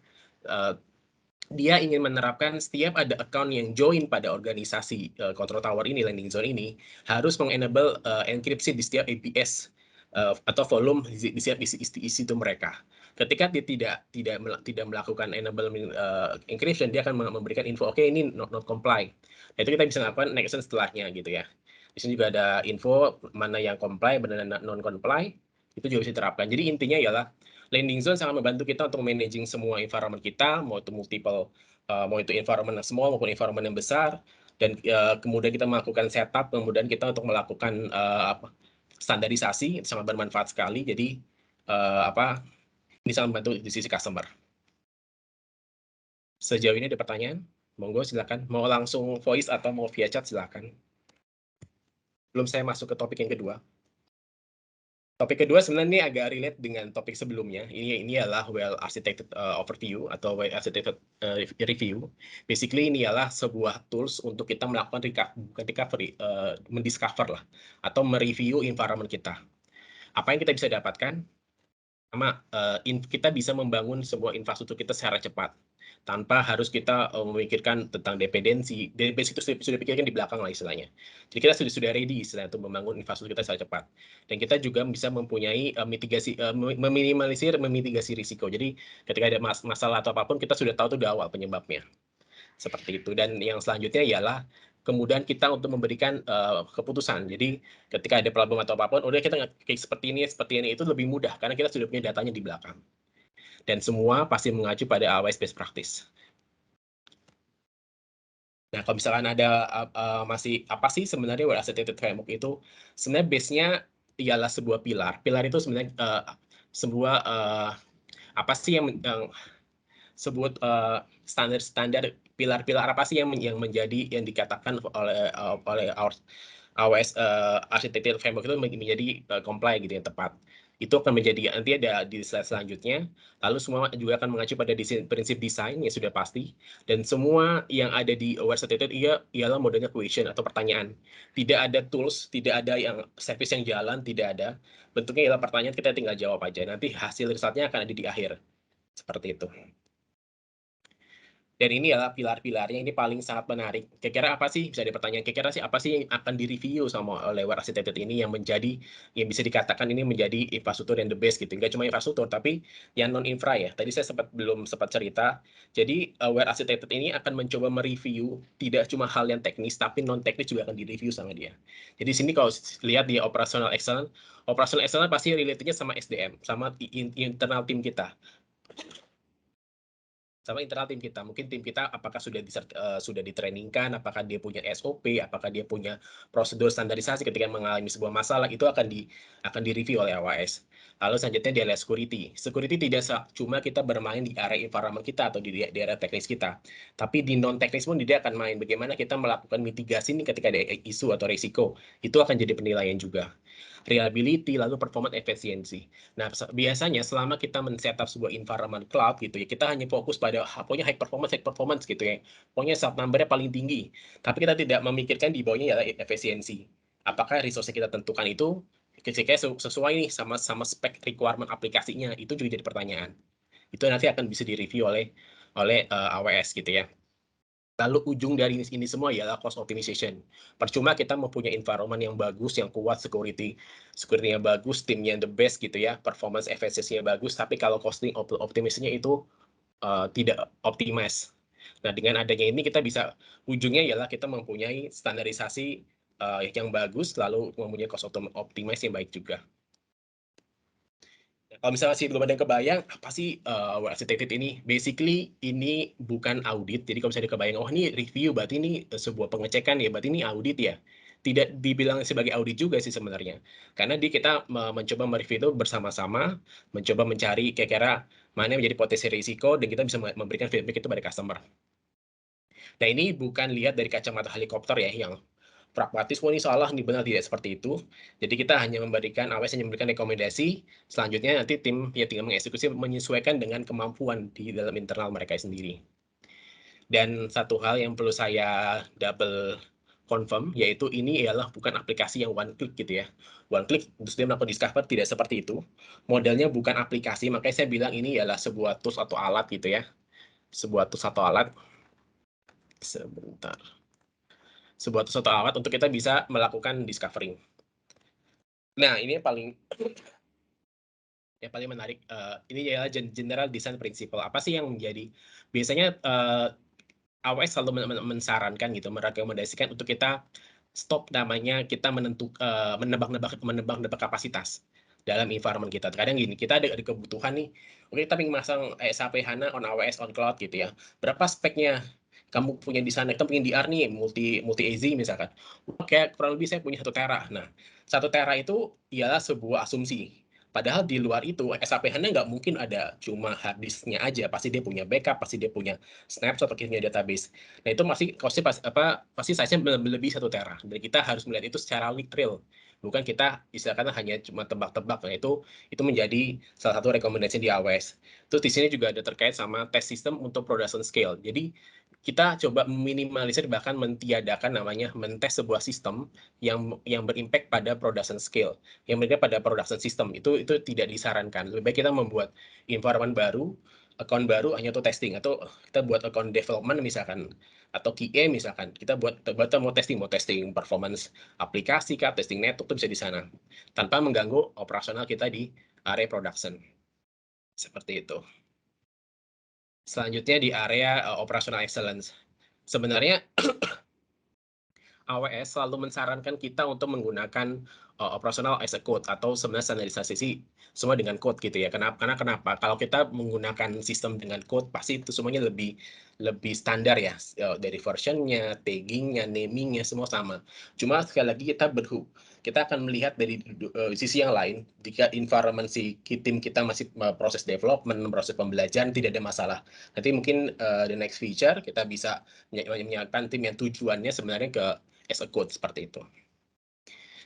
dia ingin menerapkan setiap ada account yang join pada organisasi control tower ini, landing zone ini, harus mengenable enkripsi di setiap ABS atau volume di setiap isi itu mereka. Ketika dia tidak melakukan enable encryption, dia akan memberikan info, oke, ini not comply. Nah, itu kita bisa lakukan next action setelahnya gitu ya. Di sini juga ada info mana yang comply, mana non comply, itu juga bisa diterapkan. Jadi intinya ialah landing zone sangat membantu kita untuk managing semua environment kita, mau itu multiple, mau itu environment yang small maupun environment yang besar, dan kemudian kita melakukan setup, kemudian kita untuk melakukan standarisasi, itu sangat bermanfaat sekali. Jadi ini sangat membantu di sisi customer. Sejauh ini ada pertanyaan? Monggo silakan. Mau langsung voice atau mau via chat silakan. Belum saya masuk ke topik yang kedua. Topik kedua sebenarnya ini agak relate dengan topik sebelumnya. Ini adalah well architected overview atau well architected review. Basically ini adalah sebuah tools untuk kita melakukan recovery, mendiscover lah, atau mereview environment kita. Apa yang kita bisa dapatkan? Pertama, kita bisa membangun sebuah infrastruktur kita secara cepat tanpa harus kita memikirkan tentang dependensi. Dependensi itu sudah dipikirkan di belakang lah istilahnya. Jadi kita sudah ready istilahnya untuk membangun infrastruktur kita secara cepat. Dan kita juga bisa mempunyai memitigasi risiko. Jadi ketika ada masalah atau apapun, kita sudah tahu itu di awal penyebabnya. Seperti itu. Dan yang selanjutnya ialah kemudian kita untuk memberikan keputusan. Jadi ketika ada problem atau apapun, udah kita kayak seperti ini itu lebih mudah karena kita sudah punya datanya di belakang. Dan semua pasti mengacu pada AWS best practice. Nah, kalau misalkan ada masih apa sih sebenarnya Well Architected Framework itu? Sebenarnya base-nya ialah sebuah pilar. Pilar itu sebenarnya sebuah apa sih yang sebut standar pilar-pilar apa sih yang menjadi yang dikatakan oleh AWS Architected Framework itu menjadi comply gitu yang tepat. Itu akan menjadi nanti ada di slide selanjutnya. Lalu semua juga akan mengacu pada prinsip desain yang sudah pasti, dan semua yang ada di AWS Architected ialah modalnya question atau pertanyaan. Tidak ada tools, tidak ada yang service yang jalan, tidak ada. Bentuknya ialah pertanyaan, kita tinggal jawab aja. Nanti hasil resultnya akan ada di akhir. Seperti itu. Dan ini adalah pilar-pilarnya, ini paling sangat menarik. Kira-kira apa sih, bisa ada pertanyaan, kira-kira sih apa sih yang akan direview sama oleh Well Architected ini yang menjadi, yang bisa dikatakan ini menjadi infrastruktur yang the best gitu. Nggak cuma infrastruktur, tapi yang non-infra ya. Tadi saya belum sempat cerita. Jadi Well Architected ini akan mencoba mereview tidak cuma hal yang teknis, tapi non-teknis juga akan direview sama dia. Jadi di sini kalau lihat di operational excellence pasti relate-nya sama SDM, sama internal tim kita. Sama internal tim kita. Mungkin tim kita apakah sudah ditrainingkan, apakah dia punya SOP, apakah dia punya prosedur standarisasi ketika mengalami sebuah masalah, itu akan direview oleh AWS. Lalu selanjutnya di area security. Security tidak cuma kita bermain di area environment kita atau di area teknis kita, tapi di non teknis pun dia akan main bagaimana kita melakukan mitigasi nih ketika ada isu atau risiko. Itu akan jadi penilaian juga. Reliability, lalu performance efisiensi. Nah, biasanya selama kita men-setup sebuah environment cloud gitu ya, kita hanya fokus pada pokoknya high performance gitu ya. Pokoknya sub number-nya paling tinggi. Tapi kita tidak memikirkan di bawahnya adalah efisiensi. Apakah resource yang kita tentukan itu ketika sesuai nih sama spek requirement aplikasinya, itu juga jadi pertanyaan. Itu nanti akan bisa direview oleh AWS gitu ya. Lalu ujung dari ini semua ialah cost optimization. Percuma kita mempunyai environment yang bagus, yang kuat, security-nya bagus, timnya the best gitu ya, performance efisiensinya bagus, tapi kalau costing optimizasinya itu tidak optimize. Nah, dengan adanya ini kita bisa, ujungnya ialah kita mempunyai standarisasi yang bagus, lalu mempunyai cost optimize yang baik juga. Kalau misalnya masih belum ada yang kebayang, apa sih Well Architected ini? Basically, ini bukan audit. Jadi kalau misalnya kebayang, oh ini review, berarti ini sebuah pengecekan ya, berarti ini audit ya. Tidak dibilang sebagai audit juga sih sebenarnya. Karena kita mencoba mereview itu bersama-sama, mencoba mencari kira-kira mana yang menjadi potensi risiko, dan kita bisa memberikan feedback itu pada customer. Nah, ini bukan lihat dari kacamata helikopter ya, yang pragmatis, ini salah, ini benar, tidak seperti itu. Jadi kita hanya AWS hanya memberikan rekomendasi, selanjutnya nanti tim ya tinggal mengeksekusi menyesuaikan dengan kemampuan di dalam internal mereka sendiri. Dan satu hal yang perlu saya double confirm, yaitu ini ialah bukan aplikasi yang one click gitu ya. One click, terus dia melakukan discover, tidak seperti itu. Modelnya bukan aplikasi, makanya saya bilang ini ialah sebuah tools atau alat gitu ya. Sebuah tools atau alat. Sebentar. Sebuah tools atau alat untuk kita bisa melakukan discovering. Nah, ini yang yang paling menarik ini adalah general design principle. Apa sih yang menjadi biasanya AWS selalu mensarankan gitu, merekomendasikan untuk kita stop namanya kita menebak-nebak kapasitas dalam environment kita. Kadang gini, kita ada kebutuhan nih, oke kita ingin masang SAP HANA on AWS on cloud gitu ya. Berapa speknya kamu punya di sana? Kita punya DR nih multi AZ misalkan. Oke, kurang lebih saya punya 1 tera. Nah, 1 tera itu ialah sebuah asumsi. Padahal di luar itu SAP HANA nggak mungkin ada cuma hard disk-nya aja, pasti dia punya backup, pasti dia punya snapshot, atau punya database. Nah itu pasti size-nya melebihi 1 tera. Dan kita harus melihat itu secara real, bukan kita istilahnya hanya cuma tebak-tebak. Nah itu menjadi salah satu rekomendasi di AWS. Terus di sini juga ada terkait sama test system untuk production scale. Jadi kita coba meminimalisir bahkan mentiadakan namanya mentes sebuah sistem yang berimpact pada production scale, yang berimpact pada production system. Itu tidak disarankan. Lebih baik kita membuat environment baru, account baru hanya untuk testing, atau kita buat account development misalkan, atau QA misalkan, kita buat mau testing performance aplikasi kah, testing network itu bisa di sana tanpa mengganggu operasional kita di area production. Seperti itu. Selanjutnya di area operational excellence. Sebenarnya AWS selalu mensarankan kita untuk menggunakan operational as a code, atau sebenarnya standarisasi semua dengan code gitu ya. Karena kenapa? Kalau kita menggunakan sistem dengan code, pasti itu semuanya lebih standar ya, dari versionnya, taggingnya, namingnya semua sama. Cuma sekali lagi kita akan melihat dari sisi yang lain. Jika environment tim kita masih proses development, proses pembelajaran, tidak ada masalah. Nanti mungkin the next feature kita bisa menyiapkan tim yang tujuannya sebenarnya ke as a code seperti itu.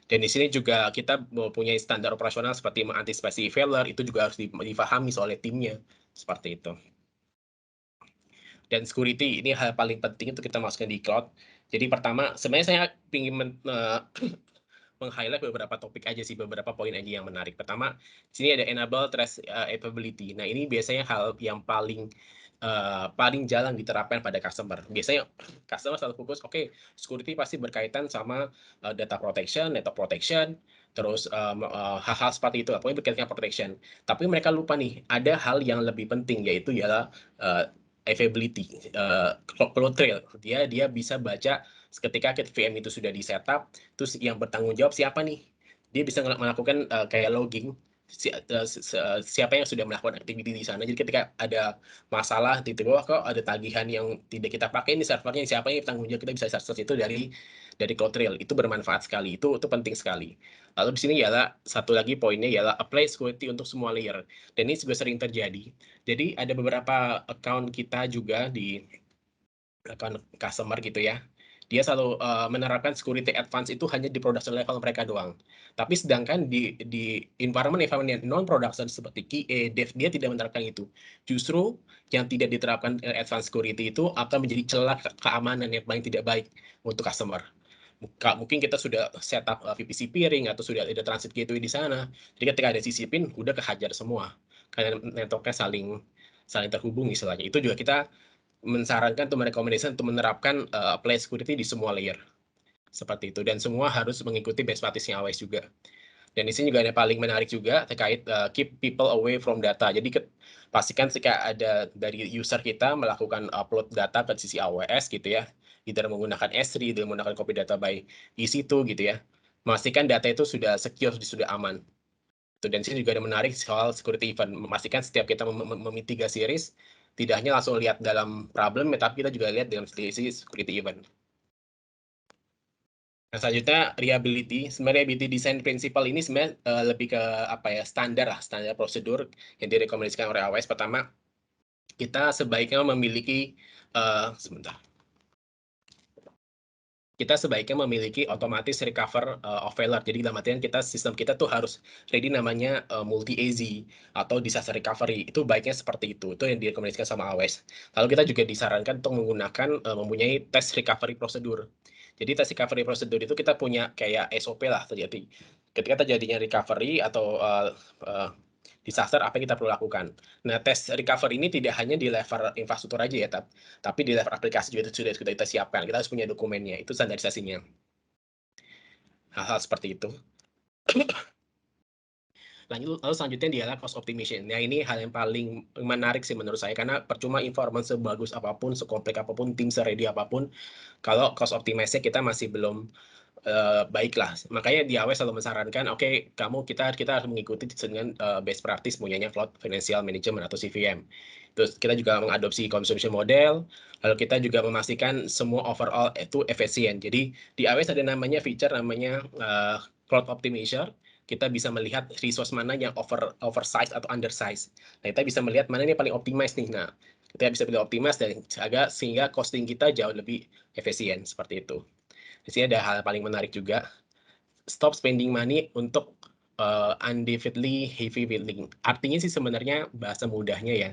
Dan di sini juga kita mempunyai standar operasional seperti mengantisipasi failure, itu juga harus difahami oleh timnya seperti itu. Dan security ini hal paling penting untuk kita masukkan di cloud. Jadi pertama, sebenarnya saya ingin meng-highlight beberapa topik aja sih, beberapa poin aja yang menarik. Pertama, di sini ada enable traceability. Nah, ini biasanya hal yang paling jarang diterapkan pada customer. Biasanya customer selalu fokus, oke, security pasti berkaitan sama data protection, network protection, terus hal-hal seperti itu, pokoknya berkaitan dengan protection. Tapi mereka lupa nih, ada hal yang lebih penting, yaitu ialah availability, cloud trail. Dia bisa baca ketika VM itu sudah di setup, terus yang bertanggung jawab siapa nih? Dia bisa melakukan kayak logging, siapa yang sudah melakukan aktiviti di sana. Jadi ketika ada masalah di bawah, kok ada tagihan yang tidak kita pakai ini servernya, siapa yang bertanggung jawab, kita bisa search itu dari CloudTrail. Itu bermanfaat sekali, itu penting sekali. Lalu di sini ialah satu lagi poinnya ialah apply security untuk semua layer. Dan ini juga sering terjadi. Jadi ada beberapa account kita juga di account customer gitu ya. Dia selalu menerapkan security advance itu hanya di production level mereka doang. Tapi sedangkan di environment yang non-production seperti QA, dev, dia tidak menerapkan itu. Justru yang tidak diterapkan advance security itu akan menjadi celah keamanan yang paling tidak baik untuk customer. Mungkin kita sudah setup VPC peering atau sudah ada transit gateway di sana. Jadi ketika ada CC-pin, udah kehajar semua. Karena networknya saling terhubung istilahnya. Itu juga kita mensarankan untuk merekomendasikan untuk menerapkan apply security di semua layer seperti itu, dan semua harus mengikuti best practice-nya AWS juga. Dan di sini juga ada paling menarik juga terkait keep people away from data. Jadi pastikan jika ada dari user kita melakukan upload data ke sisi AWS gitu ya, either menggunakan S3, menggunakan copy data by EC2 gitu ya, memastikan data itu sudah secure, sudah aman. Dan sini juga ada menarik soal security event, memastikan setiap kita memitigasi risk, tidak hanya langsung lihat dalam problem, tapi kita juga lihat dalam sisi security event. Nah, selanjutnya reliability. Sebenarnya reliability design principle ini sebenarnya lebih ke standar prosedur yang direkomendasikan oleh AWS. Pertama, kita sebaiknya memiliki kita sebaiknya memiliki otomatis recover of failure. Jadi dalam artian sistem kita tuh harus ready namanya multi AZ atau disaster recovery. Itu baiknya seperti itu. Itu yang direkomendasikan sama AWS. Lalu kita juga disarankan untuk mempunyai test recovery prosedur. Jadi test recovery prosedur itu kita punya kayak SOP lah terjadi. Ketika terjadinya recovery atau disaster, apa yang kita perlu lakukan. Nah, tes recovery ini tidak hanya di level infrastruktur aja ya, tapi di level aplikasi juga sudah kita siapkan. Kita harus punya dokumennya, itu standarisasinya. Hal-hal seperti itu. Lalu selanjutnya dialah cost optimization. Nah, ini hal yang paling menarik sih menurut saya, karena percuma informan sebagus apapun, sekomplek apapun, tim seredi apapun, kalau cost optimize-nya kita masih belum baiklah. Makanya di awal selalu mensarankan, oke, kita harus mengikuti dengan best practice punyanya Cloud Financial Management atau CVM. Terus kita juga mengadopsi consumption model, lalu kita juga memastikan semua overall itu efisien. Jadi di AWS ada namanya feature namanya Cloud Optimizer. Kita bisa melihat resource mana yang oversize atau undersize. Nah, kita bisa melihat mana yang paling optimize nih. Nah, kita bisa pilih optimize dan sehingga costing kita jauh lebih efisien seperti itu. Di sini ada hal paling menarik juga. Stop spending money untuk undefinitely heavy building. Artinya sih sebenarnya bahasa mudahnya ya.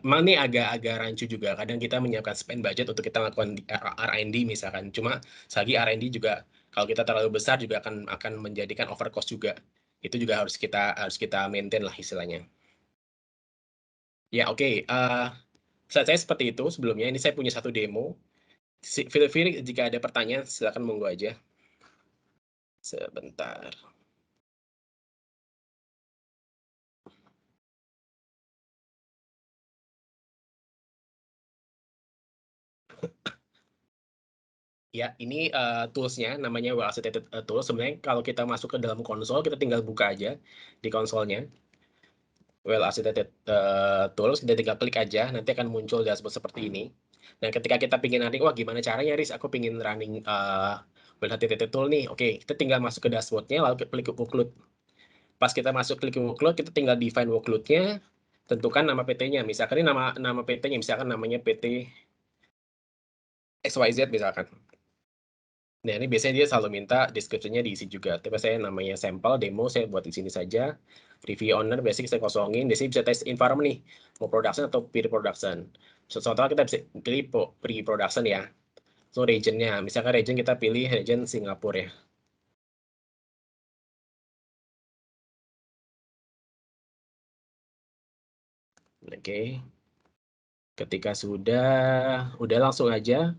Memang ini agak rancu juga. Kadang kita menyiapkan spend budget untuk kita lakukan R&D misalkan. Cuma lagi R&D juga kalau kita terlalu besar juga akan menjadikan overcost juga. Itu juga harus kita maintain lah istilahnya. Ya oke. Saya seperti itu sebelumnya. Ini saya punya satu demo. Feel free jika ada pertanyaan silakan monggo aja. Sebentar. Ya, ini tools-nya namanya Well Associated Tools. Sebenarnya kalau kita masuk ke dalam konsol, kita tinggal buka aja di konsolnya. Well Associated Tools, kita tinggal klik aja, nanti akan muncul dashboard seperti ini. Nah, ketika kita pingin running, wah gimana caranya, Riz? Aku pingin running Well Associated Tool nih. Oke, kita tinggal masuk ke dashboard-nya, lalu klik workload. Pas kita masuk klik workload, kita tinggal define workload-nya, tentukan nama PT-nya. Misalkan ini nama PT-nya, misalkan namanya PT XYZ misalkan. Nah, ini biasanya dia selalu minta description-nya diisi juga. Tapi saya namanya sampel, demo, saya buat di sini saja. Review owner, biasanya saya kosongin. Biasanya bisa tes environment nih, mau production atau pre-production. Contohnya kita bisa pilih pre-production ya. So, region-nya, misalkan region kita pilih region Singapura ya. Oke. Ketika udah langsung aja.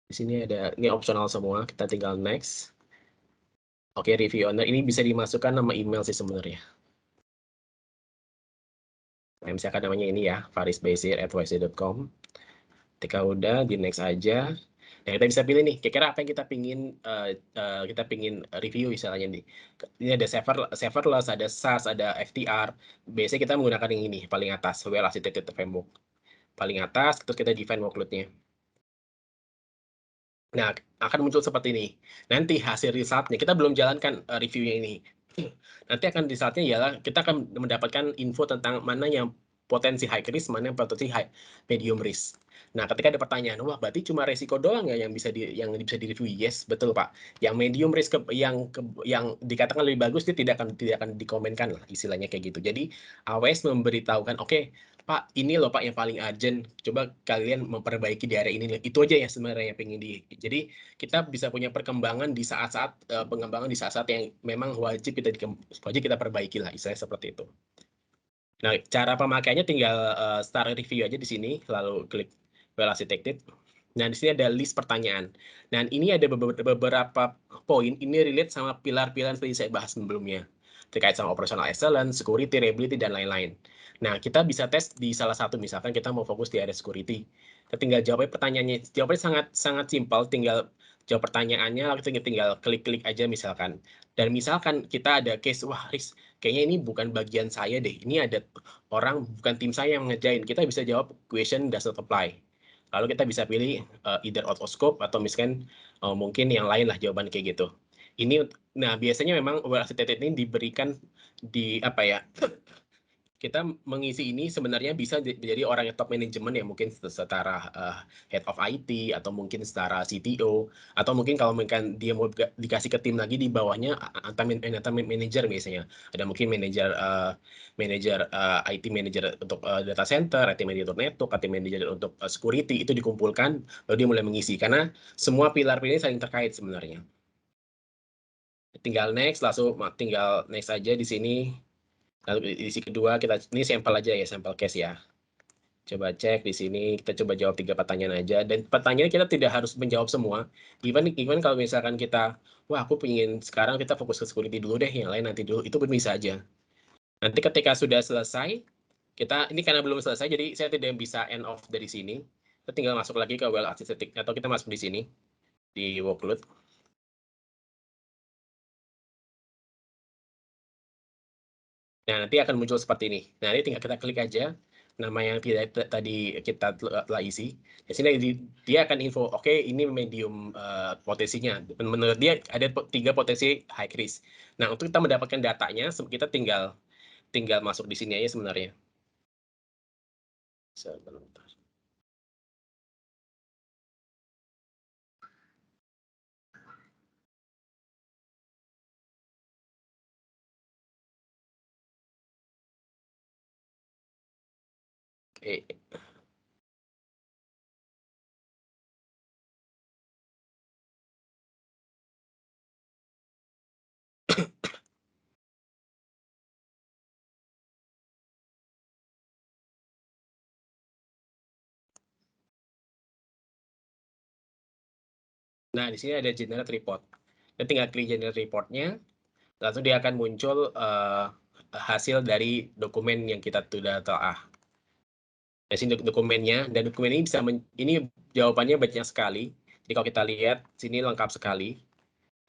Di sini ada, ini optional semua, kita tinggal next. Oke, review owner, ini bisa dimasukkan nama email sih sebenarnya. Nah, misalkan namanya ini ya, farisbaisir@yc.com. Ketika udah, di next aja. Nah, kita bisa pilih nih, kira-kira apa yang kita pingin review misalnya nih. Ini ada serverless, ada SaaS, ada FTR. Biasanya kita menggunakan yang ini, paling atas, Well Associated Framework. Paling atas, terus kita define workload-nya. Nah, akan muncul seperti ini. Nanti hasil result-nya, kita belum jalankan review-nya ini. Nanti akan result-nya ialah kita akan mendapatkan info tentang mana yang potensi high risk, mana yang potensi medium risk. Nah, ketika ada pertanyaan, wah berarti cuma resiko doang ya yang bisa di-review? Yes, betul Pak. Yang medium risk yang dikatakan lebih bagus dia tidak akan dikomenkan lah, istilahnya kayak gitu. Jadi AWS memberitahukan, oke, Pak, ini loh Pak yang paling urgent. Coba kalian memperbaiki di area ini. Itu aja ya sebenarnya yang pengen Jadi kita bisa punya perkembangan di saat-saat pengembangan di saat-saat yang memang wajib kita perbaiki lah, istilahnya seperti itu. Nah, cara pemakaiannya tinggal start review aja di sini, lalu klik Well Architected. Nah, di sini ada list pertanyaan. Dan ini ada beberapa poin, ini relate sama pilar-pilar yang tadi saya bahas sebelumnya. Terkait sama operational excellence, security, reliability, dan lain-lain. Nah, kita bisa tes di salah satu, misalkan kita mau fokus di area security. Kita tinggal jawabnya pertanyaannya. Jawabannya sangat simpel, tinggal jawab pertanyaannya, lalu tinggal klik-klik aja misalkan. Dan misalkan kita ada case, wah Riz, kayaknya ini bukan bagian saya deh. Ini ada orang, bukan tim saya yang ngerjain. Kita bisa jawab question does not apply. Lalu kita bisa pilih either out of scope atau misalkan mungkin yang lain lah jawaban kayak gitu. Nah biasanya memang Well Architected ini diberikan di apa ya? Kita mengisi ini sebenarnya bisa menjadi orang yang top manajemen ya, mungkin setara head of IT atau mungkin setara CTO, atau mungkin kalau dia mau dikasih ke tim lagi di bawahnya manager biasanya. Ada mungkin manajer IT manager untuk data center, IT manager untuk network, IT manager untuk security, itu dikumpulkan lalu dia mulai mengisi karena semua pilar ini saling terkait sebenarnya. Tinggal next aja di sini. Lalu edisi kedua ini sampel aja ya, sampel case ya. Coba cek di sini, kita coba jawab 3 pertanyaan aja. Dan pertanyaan kita tidak harus menjawab semua. Even kalau misalkan kita, wah aku pengen sekarang kita fokus ke security dulu deh, yang lain nanti dulu, itu bisa aja. Nanti ketika sudah selesai, ini karena belum selesai, jadi saya tidak bisa end off dari sini. Kita tinggal masuk lagi ke well aesthetic, atau kita masuk di sini, di workload. Nah, nanti akan muncul seperti ini. Nah, ini tinggal kita klik aja nama yang tadi kita telah isi. Di sini dia akan info, oke, ini medium potensinya. Menurut dia ada 3 potensi high risk. Nah, untuk kita mendapatkan datanya, kita tinggal masuk di sini aja sebenarnya. Sebentar. Oke. Nah, di sini ada generate report. Kita tinggal klik generate report-nya, lalu dia akan muncul hasil dari dokumen yang kita sudah telah. Di sini dokumennya, dan dokumen ini ini jawabannya banyak sekali. Jadi kalau kita lihat, sini lengkap sekali.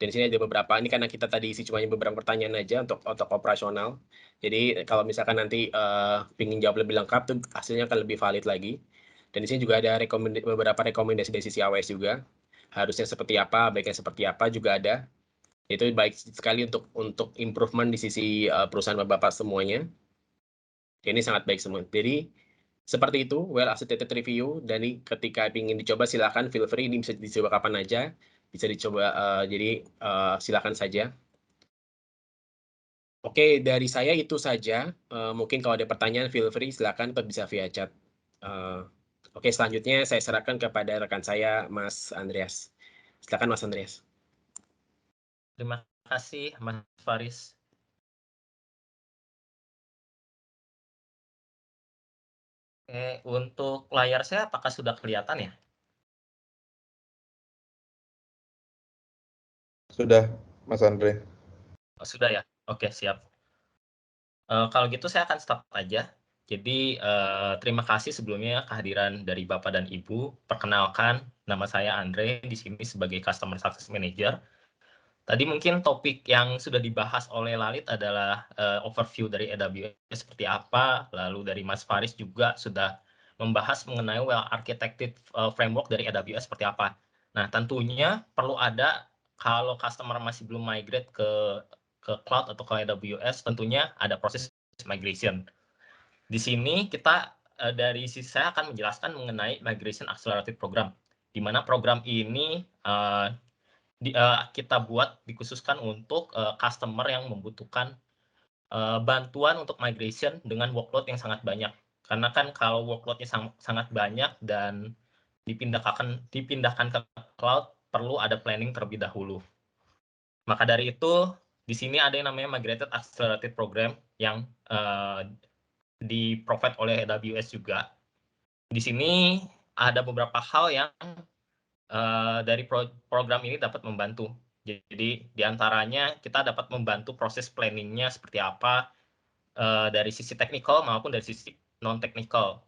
Dan di sini ada beberapa, ini karena kita tadi isi cuma beberapa pertanyaan aja untuk operasional. Jadi kalau misalkan nanti ingin jawab lebih lengkap, tuh hasilnya akan lebih valid lagi. Dan di sini juga ada beberapa rekomendasi dari sisi AWS juga. Harusnya seperti apa, baiknya seperti apa juga ada. Itu baik sekali untuk improvement di sisi perusahaan Bapak semuanya. Ini sangat baik semua. Jadi seperti itu, well accepted review. Dan ketika ingin dicoba silakan feel free, ini bisa dicoba kapan aja, bisa dicoba. Jadi silakan saja. Oke, dari saya itu saja. Mungkin kalau ada pertanyaan feel free silakan, atau bisa via chat. Oke, selanjutnya saya serahkan kepada rekan saya, Mas Andreas. Silakan Mas Andreas. Terima kasih Mas Faris. Oke, untuk layar saya apakah sudah kelihatan ya? Sudah, Mas Andre. Oh, sudah ya? Oke, siap. Kalau gitu saya akan start aja. Jadi terima kasih sebelumnya kehadiran dari Bapak dan Ibu. Perkenalkan, nama saya Andre, di sini sebagai Customer Success Manager. Tadi mungkin topik yang sudah dibahas oleh Lalit adalah overview dari AWS seperti apa, lalu dari Mas Faris juga sudah membahas mengenai well architected framework dari AWS seperti apa. Nah, tentunya perlu ada, kalau customer masih belum migrate ke cloud atau ke AWS, tentunya ada proses migration. Di sini kita dari sisi saya akan menjelaskan mengenai Migration Accelerated Program, di mana program ini kita buat dikhususkan untuk customer yang membutuhkan bantuan untuk migration dengan workload yang sangat banyak. Karena kan kalau workload-nya sangat banyak dan dipindahkan ke cloud, perlu ada planning terlebih dahulu. Maka dari itu, di sini ada yang namanya Migrated Accelerated Program yang di-provide oleh AWS juga. Di sini ada beberapa hal yang dari program ini dapat membantu. Jadi diantaranya kita dapat membantu proses planning-nya seperti apa dari sisi teknikal maupun dari sisi non-teknikal.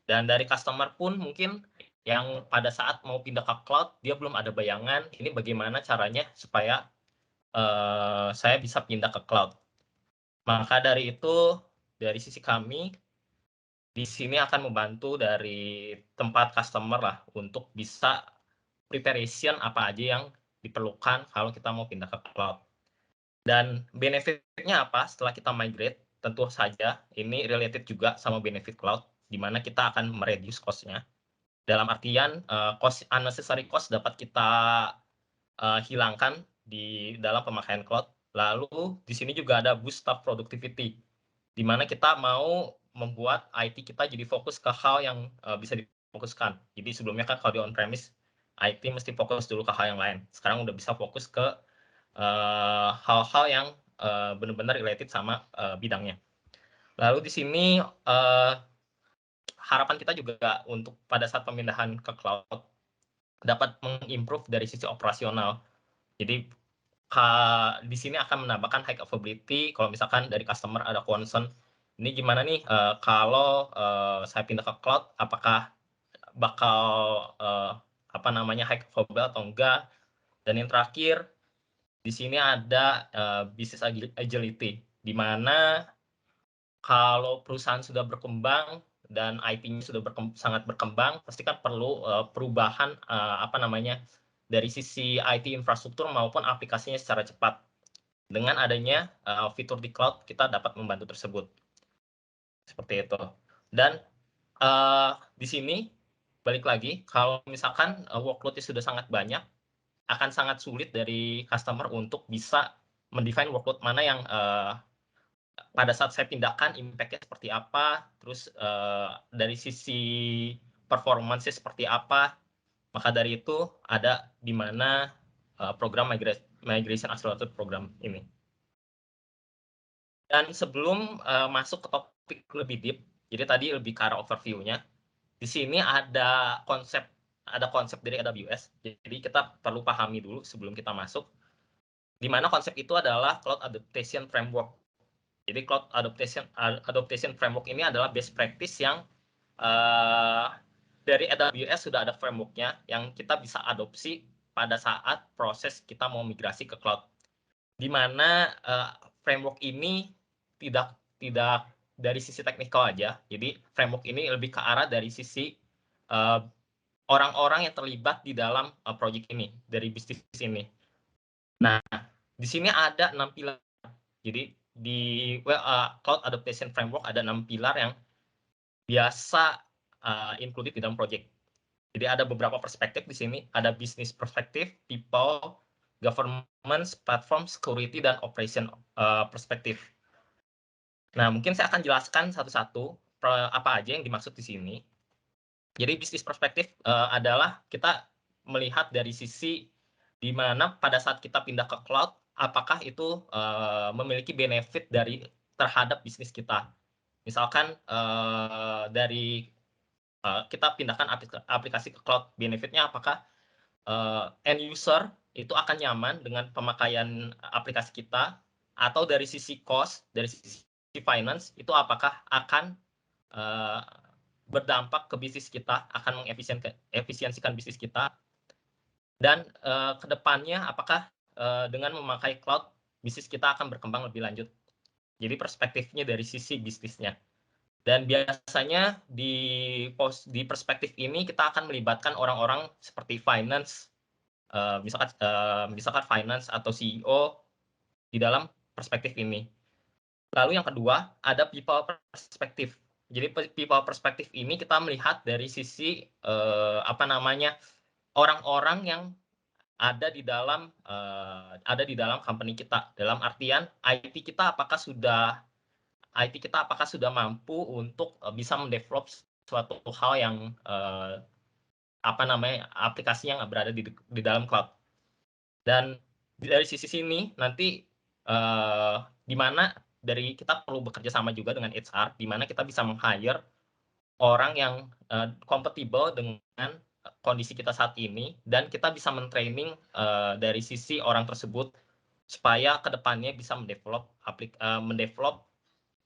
Dan dari customer pun mungkin yang pada saat mau pindah ke cloud, dia belum ada bayangan ini bagaimana caranya supaya saya bisa pindah ke cloud. Maka dari itu, dari sisi kami, di sini akan membantu dari tempat customer lah untuk bisa preparation apa aja yang diperlukan kalau kita mau pindah ke cloud. Dan benefit-nya apa setelah kita migrate? Tentu saja ini related juga sama benefit cloud, di mana kita akan mereduce cost-nya. Dalam artian unnecessary cost dapat kita hilangkan di dalam pemakaian cloud. Lalu di sini juga ada boost staff productivity, di mana kita mau membuat IT kita jadi fokus ke hal yang bisa difokuskan. Jadi sebelumnya kan kalau di on-premise, IT mesti fokus dulu ke hal yang lain. Sekarang udah bisa fokus ke hal-hal yang benar-benar related sama bidangnya. Lalu di sini harapan kita juga untuk pada saat pemindahan ke cloud dapat mengimprove dari sisi operasional. Jadi di sini akan menambahkan high availability. Kalau misalkan dari customer ada concern, ini gimana nih kalau saya pindah ke cloud, apakah bakal apa namanya high available atau enggak? Dan yang terakhir di sini ada business agility, di mana kalau perusahaan sudah berkembang dan IT-nya sudah sangat berkembang, pasti kan perlu perubahan apa namanya dari sisi IT infrastruktur maupun aplikasinya secara cepat. Dengan adanya fitur di cloud, kita dapat membantu tersebut. Seperti itu. Dan di sini, balik lagi, kalau misalkan workload-nya sudah sangat banyak, akan sangat sulit dari customer untuk bisa mendefine workload mana yang pada saat saya pindahkan impact-nya seperti apa, terus dari sisi performance-nya seperti apa. Maka dari itu ada di mana program Migration Accelerator Program ini. Dan sebelum masuk ke topik lebih deep, jadi tadi lebih ke arah overview-nya. Di sini ada konsep dari AWS. Jadi kita perlu pahami dulu sebelum kita masuk. Di mana konsep itu adalah Cloud Adaptation Framework. Jadi Cloud Adaptation Framework ini adalah best practice yang dari AWS sudah ada framework-nya yang kita bisa adopsi pada saat proses kita mau migrasi ke cloud. Di mana framework ini tidak dari sisi teknikal aja. Jadi framework ini lebih ke arah dari sisi orang-orang yang terlibat di dalam project ini, dari bisnis ini. Nah, di sini ada 6 pilar. Jadi di Cloud Adaptation Framework ada 6 pilar yang biasa included di dalam project. Jadi ada beberapa perspektif di sini. Ada business perspektif, people, governance, platform, security, dan operation perspektif. Nah, mungkin saya akan jelaskan satu-satu apa aja yang dimaksud di sini. Jadi bisnis perspektif adalah kita melihat dari sisi di mana pada saat kita pindah ke cloud, apakah itu memiliki benefit terhadap bisnis kita. Misalkan dari kita pindahkan aplikasi ke cloud, benefitnya apakah end user itu akan nyaman dengan pemakaian aplikasi kita, atau dari sisi cost, dari sisi finance, itu apakah akan berdampak ke bisnis kita, akan mengefisiensikan bisnis kita, dan kedepannya apakah dengan memakai cloud, bisnis kita akan berkembang lebih lanjut. Jadi perspektifnya dari sisi bisnisnya. Dan biasanya di perspektif ini kita akan melibatkan orang-orang seperti finance, misalkan finance atau CEO di dalam perspektif ini. Lalu yang kedua, ada people perspektif. Jadi people perspektif ini kita melihat dari sisi apa namanya orang-orang yang ada di dalam company kita. Dalam artian IT kita apakah sudah mampu untuk bisa mendevelop suatu hal yang apa namanya aplikasi yang berada di dalam cloud. Dan dari sisi sini nanti di mana dari kita perlu bekerja sama juga dengan HR, di mana kita bisa meng-hire orang yang kompatibel dengan kondisi kita saat ini, dan kita bisa men-training dari sisi orang tersebut supaya kedepannya bisa mendevelop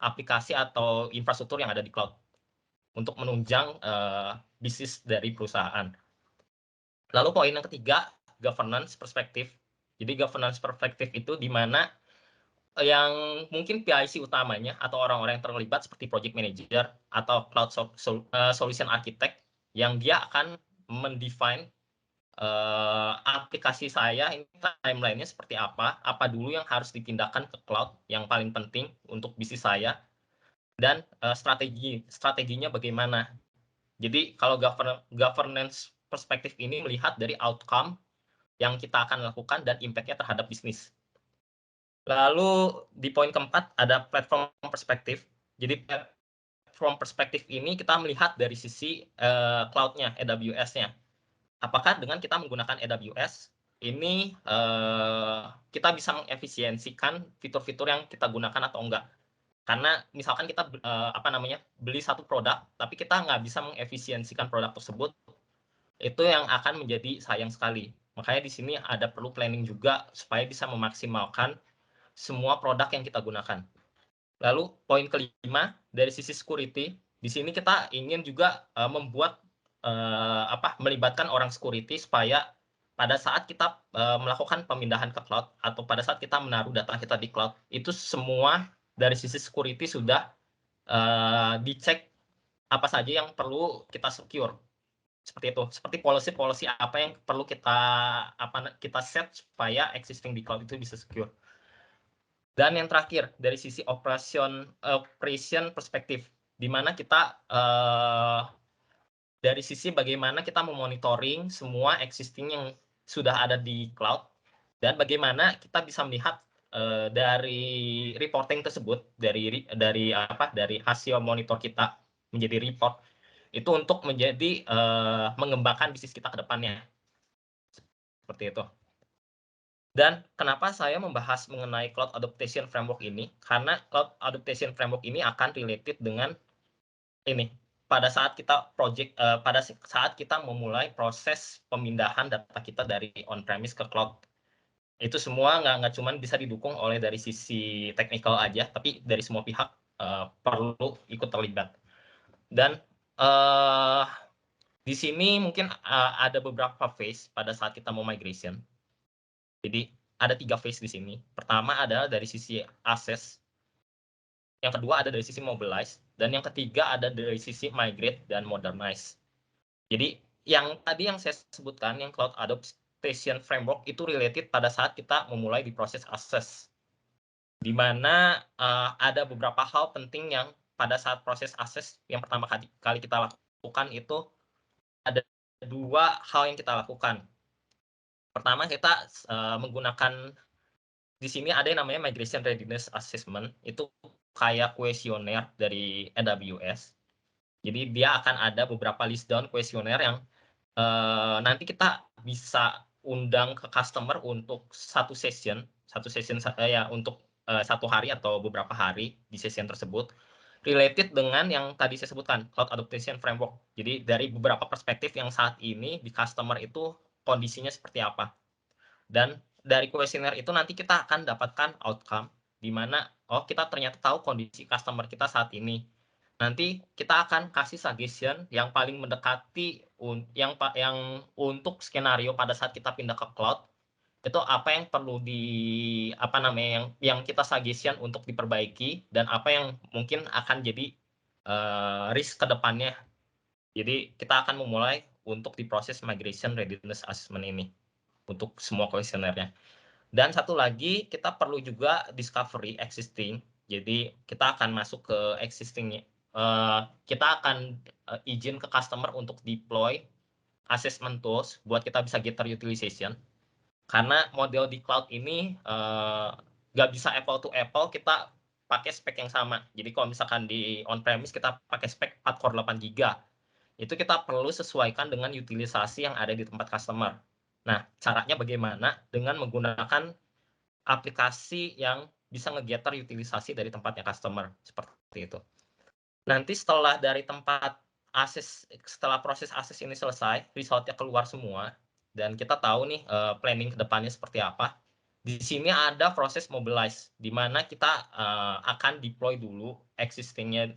aplikasi atau infrastruktur yang ada di cloud untuk menunjang bisnis dari perusahaan. Lalu poin yang ketiga, governance perspektif. Jadi governance perspektif itu di mana yang mungkin PIC utamanya atau orang-orang yang terlibat seperti project manager atau cloud solution architect yang dia akan mendefine aplikasi saya ini timeline-nya seperti apa dulu yang harus dipindahkan ke cloud yang paling penting untuk bisnis saya, dan strateginya bagaimana. Jadi kalau governance perspektif ini melihat dari outcome yang kita akan lakukan dan impact-nya terhadap bisnis. Lalu di poin keempat ada platform perspektif. Jadi platform perspektif ini kita melihat dari sisi cloud-nya, AWS-nya. Apakah dengan kita menggunakan AWS ini kita bisa mengefisiensikan fitur-fitur yang kita gunakan atau enggak? Karena misalkan kita beli satu produk, tapi kita nggak bisa mengefisiensikan produk tersebut, itu yang akan menjadi sayang sekali. Makanya di sini ada perlu planning juga supaya bisa memaksimalkan semua produk yang kita gunakan. Lalu poin kelima dari sisi security, di sini kita ingin juga membuat melibatkan orang security supaya pada saat kita melakukan pemindahan ke cloud atau pada saat kita menaruh data kita di cloud, itu semua dari sisi security sudah dicek apa saja yang perlu kita secure. Seperti itu, seperti policy apa yang perlu kita set supaya existing di cloud itu bisa secure. Dan yang terakhir dari sisi operation perspektif, di mana kita dari sisi bagaimana kita memonitoring semua existing yang sudah ada di cloud dan bagaimana kita bisa melihat dari reporting tersebut dari hasil monitor kita menjadi report itu untuk menjadi mengembangkan bisnis kita ke depannya. Seperti itu. Dan kenapa saya membahas mengenai Cloud Adaptation Framework ini? Karena Cloud Adaptation Framework ini akan related dengan ini. Pada saat kita memulai proses pemindahan data kita dari on-premise ke cloud. Itu semua nggak cuma bisa didukung oleh dari sisi technical aja, tapi dari semua pihak perlu ikut terlibat. Dan di sini mungkin ada beberapa phase pada saat kita mau migration. Jadi ada 3 phase di sini. Pertama adalah dari sisi access, yang kedua ada dari sisi mobilize, dan yang ketiga ada dari sisi migrate dan modernize. Jadi yang tadi yang saya sebutkan, yang Cloud Adaptation Framework itu related pada saat kita memulai di proses access, di mana ada beberapa hal penting yang pada saat proses access yang pertama kali kita lakukan itu ada 2 hal yang kita lakukan. Pertama, kita menggunakan di sini ada yang namanya Migration Readiness Assessment, itu kayak kuesioner dari AWS. Jadi dia akan ada beberapa list down kuesioner yang nanti kita bisa undang ke customer untuk satu session ya untuk 1 hari atau beberapa hari di session tersebut, related dengan yang tadi saya sebutkan, Cloud Adaptation Framework. Jadi dari beberapa perspektif yang saat ini di customer itu kondisinya seperti apa. Dan dari kuesioner itu nanti kita akan dapatkan outcome di mana kita ternyata tahu kondisi customer kita saat ini. Nanti kita akan kasih suggestion yang paling mendekati yang untuk skenario pada saat kita pindah ke cloud. Itu apa yang perlu yang kita suggestion untuk diperbaiki dan apa yang mungkin akan jadi risk ke depannya. Jadi kita akan memulai untuk di proses Migration Readiness Assessment ini untuk semua kuesionernya. Dan satu lagi, kita perlu juga discovery existing. Jadi kita akan masuk ke existing, kita akan izin ke customer untuk deploy assessment tools buat kita bisa gather utilization. Karena model di cloud ini nggak bisa apple to apple, kita pakai spek yang sama. Jadi kalau misalkan di on-premise kita pakai spek 4 core 8 GB, itu kita perlu sesuaikan dengan utilisasi yang ada di tempat customer. Nah, caranya bagaimana? Dengan menggunakan aplikasi yang bisa nge-gather utilisasi dari tempatnya customer, seperti itu. Nanti setelah dari setelah proses akses ini selesai, resultnya keluar semua, dan kita tahu nih planning ke depannya seperti apa. Di sini ada proses mobilize, di mana kita akan deploy dulu existingnya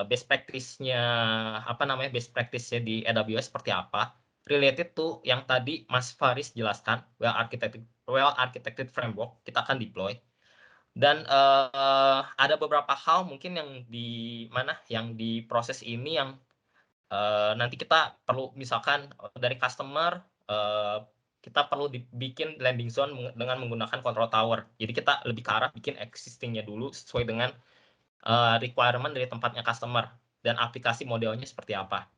best practice-nya best practice-nya di AWS seperti apa, related to yang tadi Mas Faris jelaskan, well architected framework, kita akan deploy. Dan ada beberapa hal mungkin yang di proses ini yang nanti kita perlu, misalkan dari customer kita perlu dibikin landing zone dengan menggunakan control tower. Jadi kita lebih ke arah bikin existing-nya dulu sesuai dengan requirement dari tempatnya customer dan aplikasi modelnya seperti apa.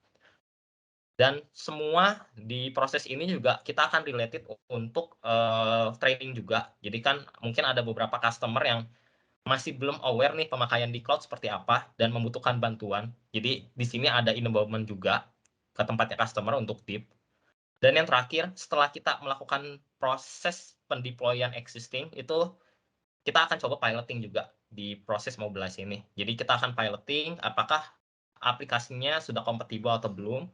Dan semua di proses ini juga kita akan related untuk training juga. Jadi kan mungkin ada beberapa customer yang masih belum aware nih pemakaian di cloud seperti apa dan membutuhkan bantuan. Jadi di sini ada enablement juga ke tempatnya customer untuk tip. Dan yang terakhir, setelah kita melakukan proses pendeployan existing, itu kita akan coba piloting juga di proses mobilize ini. Jadi kita akan piloting apakah aplikasinya sudah kompatibel atau belum.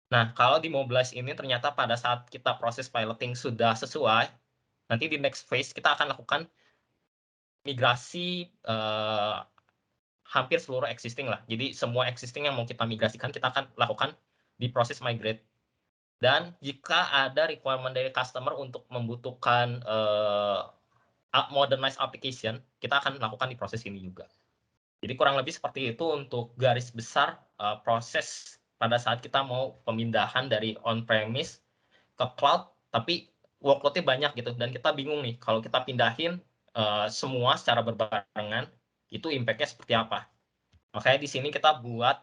Nah, kalau di Mobilize ini ternyata pada saat kita proses piloting sudah sesuai, nanti di next phase kita akan lakukan migrasi hampir seluruh existing lah. Jadi semua existing yang mau kita migrasikan, kita akan lakukan di proses migrate. Dan jika ada requirement dari customer untuk membutuhkan modernized application, kita akan lakukan di proses ini juga. Jadi kurang lebih seperti itu untuk garis besar proses pada saat kita mau pemindahan dari on-premise ke cloud, tapi workload-nya banyak gitu, dan kita bingung nih, kalau kita pindahin semua secara berbarengan, itu impact-nya seperti apa. Makanya di sini kita buat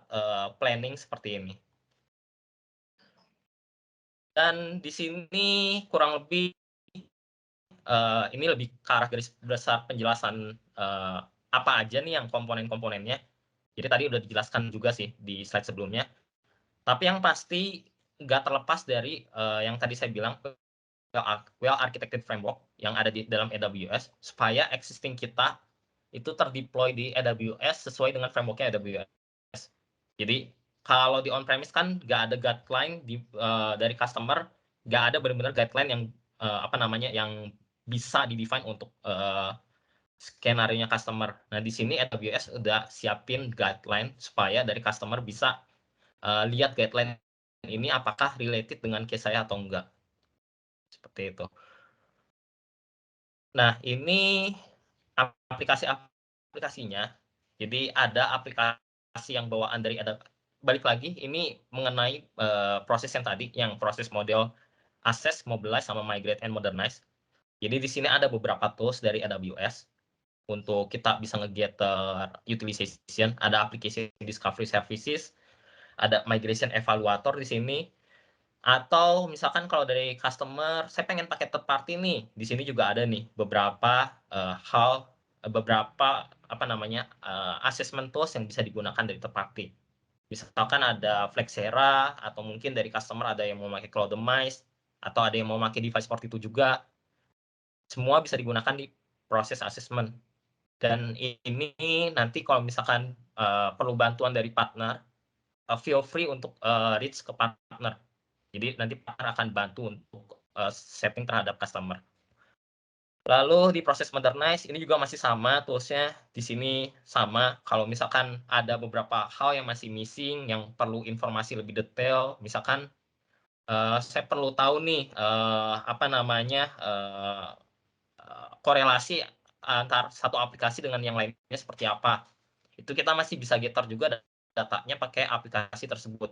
planning seperti ini. Dan di sini kurang lebih ini lebih ke arah garis besar penjelasan apa aja nih yang komponen-komponennya. Jadi tadi udah dijelaskan juga sih di slide sebelumnya. Tapi yang pasti nggak terlepas dari yang tadi saya bilang, well architected framework yang ada di dalam AWS, supaya existing kita itu terdeploy di AWS sesuai dengan frameworknya AWS. Jadi kalau di on-premise kan nggak ada guideline dari customer, nggak ada benar-benar guideline yang yang bisa di-define untuk skenario-nya customer. Nah, di sini AWS udah siapin guideline supaya dari customer bisa lihat guideline ini apakah related dengan case saya atau enggak. Seperti itu. Nah, ini aplikasinya. Jadi ada aplikasi yang bawaan dari balik lagi ini mengenai proses yang tadi, yang proses model access, mobilize, sama migrate and modernize. Jadi di sini ada beberapa tools dari AWS untuk kita bisa nge-gather utilization, ada application discovery services, ada migration evaluator di sini, atau misalkan kalau dari customer, saya pengen pakai third party nih, di sini juga ada nih beberapa assessment tools yang bisa digunakan dari third party. Misalkan ada Flexera, atau mungkin dari customer ada yang mau pakai Cloudemize, atau ada yang mau pakai Device42 juga. Semua bisa digunakan di proses assessment. Dan ini nanti kalau misalkan perlu bantuan dari partner, feel free untuk reach ke partner. Jadi nanti partner akan bantu untuk setting terhadap customer. Lalu di proses modernize ini juga masih sama toolsnya. Di sini sama. Kalau misalkan ada beberapa hal yang masih missing, yang perlu informasi lebih detail, misalkan saya perlu tahu nih korelasi antar satu aplikasi dengan yang lainnya seperti apa. Itu kita masih bisa gather juga datanya pakai aplikasi tersebut.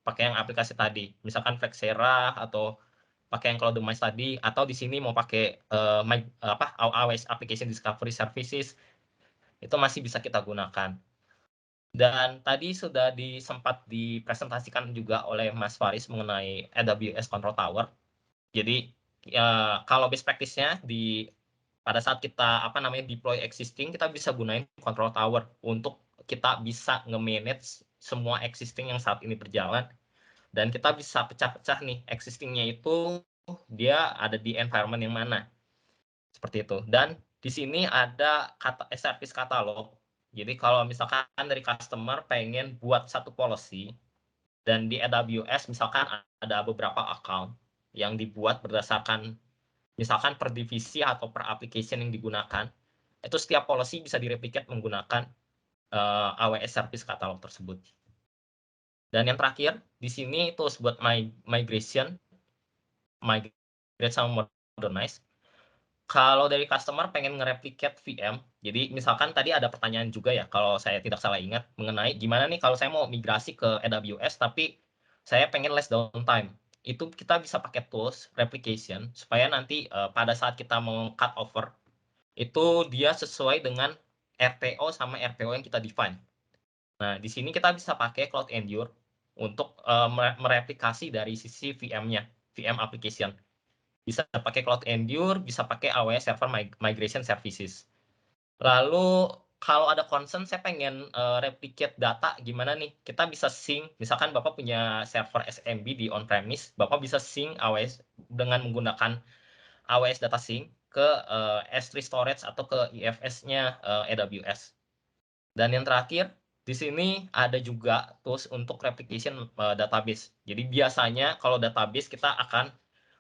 Pakai yang aplikasi tadi, misalkan Flexera atau pakai yang Cloudemize tadi, atau di sini mau pakai AWS Application Discovery Services, itu masih bisa kita gunakan. Dan tadi sudah sempat dipresentasikan juga oleh Mas Faris mengenai AWS Control Tower. Jadi kalau best practice-nya pada saat kita deploy existing, kita bisa gunain control tower untuk kita bisa nge-manage semua existing yang saat ini berjalan, dan kita bisa pecah-pecah nih existingnya itu dia ada di environment yang mana, seperti itu. Dan di sini ada service catalog. Jadi kalau misalkan dari customer pengen buat satu policy, dan di AWS misalkan ada beberapa account yang dibuat berdasarkan misalkan per divisi atau per application yang digunakan, itu setiap policy bisa direplicate menggunakan AWS Service Catalog tersebut. Dan yang terakhir, di sini tools buat migrate sama modernize. Kalau dari customer pengen nge-replicate VM, jadi misalkan tadi ada pertanyaan juga ya, kalau saya tidak salah ingat, mengenai gimana nih kalau saya mau migrasi ke AWS, tapi saya pengen less downtime. Itu kita bisa pakai tools replication, supaya nanti pada saat kita mau cut over, itu dia sesuai dengan RPO sama RPO yang kita define. Nah, di sini kita bisa pakai Cloud Endure untuk mereplikasi dari sisi VM-nya, VM application. Bisa pakai Cloud Endure, bisa pakai AWS Server Migration Services. Lalu kalau ada concern, saya pengen replicate data, gimana nih? Kita bisa sync, misalkan Bapak punya server SMB di on-premise, Bapak bisa sync AWS dengan menggunakan AWS Data Sync ke S3 Storage atau ke IFS-nya AWS. Dan yang terakhir, Di sini ada juga tools untuk replication database. Jadi biasanya kalau database kita akan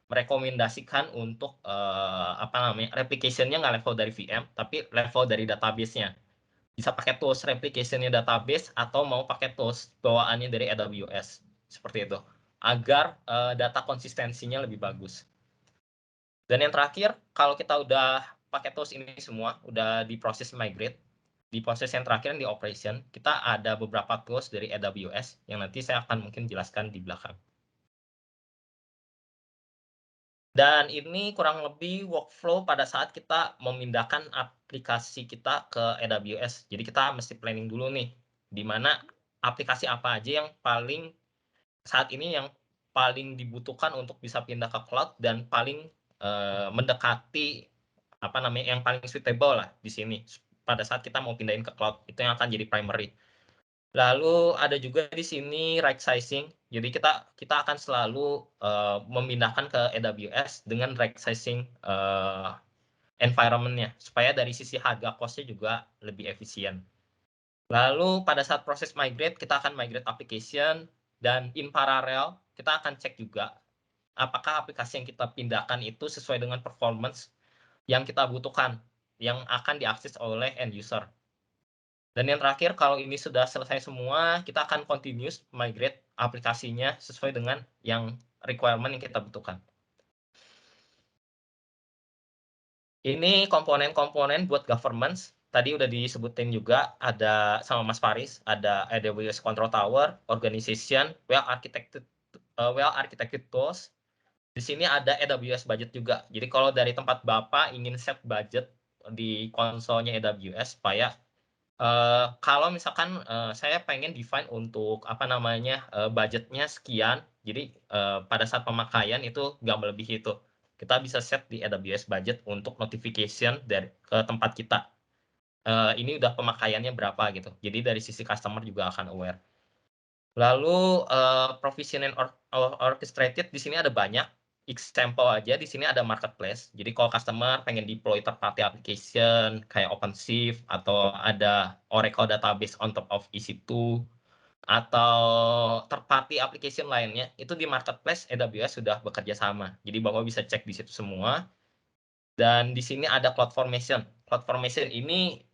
merekomendasikan untuk replication-nya nggak level dari VM, tapi level dari database-nya. Bisa pakai tools replication-nya database atau mau pakai tools bawaannya dari AWS seperti itu, agar data konsistensinya lebih bagus. Dan yang terakhir, kalau kita udah pakai tools ini semua, udah di proses migrate, di proses yang terakhir di operation, kita ada beberapa tools dari AWS yang nanti saya akan mungkin jelaskan di belakang. Dan ini kurang lebih workflow pada saat kita memindahkan aplikasi kita ke AWS. Jadi kita mesti planning dulu nih, di mana aplikasi apa aja yang paling saat ini yang paling dibutuhkan untuk bisa pindah ke cloud dan paling mendekati yang paling suitable lah di sini pada saat kita mau pindahin ke cloud, itu yang akan jadi primary. Lalu ada juga di sini right sizing. Jadi kita akan selalu memindahkan ke AWS dengan right sizing environment-nya supaya dari sisi harga cost-nya juga lebih efisien. Lalu pada saat proses migrate, kita akan migrate application dan in parallel kita akan cek juga apakah aplikasi yang kita pindahkan itu sesuai dengan performance yang kita butuhkan, yang akan diakses oleh end user. Dan yang terakhir, kalau ini sudah selesai semua, kita akan continuous migrate aplikasinya sesuai dengan yang requirement yang kita butuhkan. Ini komponen-komponen buat governance. Tadi udah disebutin juga, ada sama Mas Faris, ada AWS Control Tower, Organization, well-architected tools. Di sini ada AWS budget juga. Jadi kalau dari tempat Bapak ingin set budget di konsolnya AWS supaya kalau misalkan saya pengen define untuk budgetnya sekian, jadi pada saat pemakaian itu nggak melebihi itu. Kita bisa set di AWS budget untuk notification dari ke tempat kita. Ini udah pemakaiannya berapa gitu. Jadi dari sisi customer juga akan aware. Lalu provision and orchestrated di sini ada banyak. Example aja di sini ada marketplace. Jadi kalau customer pengen deploy third party application kayak OpenShift atau ada Oracle database on top of EC2 atau third party application lainnya, itu di marketplace AWS sudah bekerja sama. Jadi Bapak bisa cek di situ semua. Dan di sini ada CloudFormation. CloudFormation ini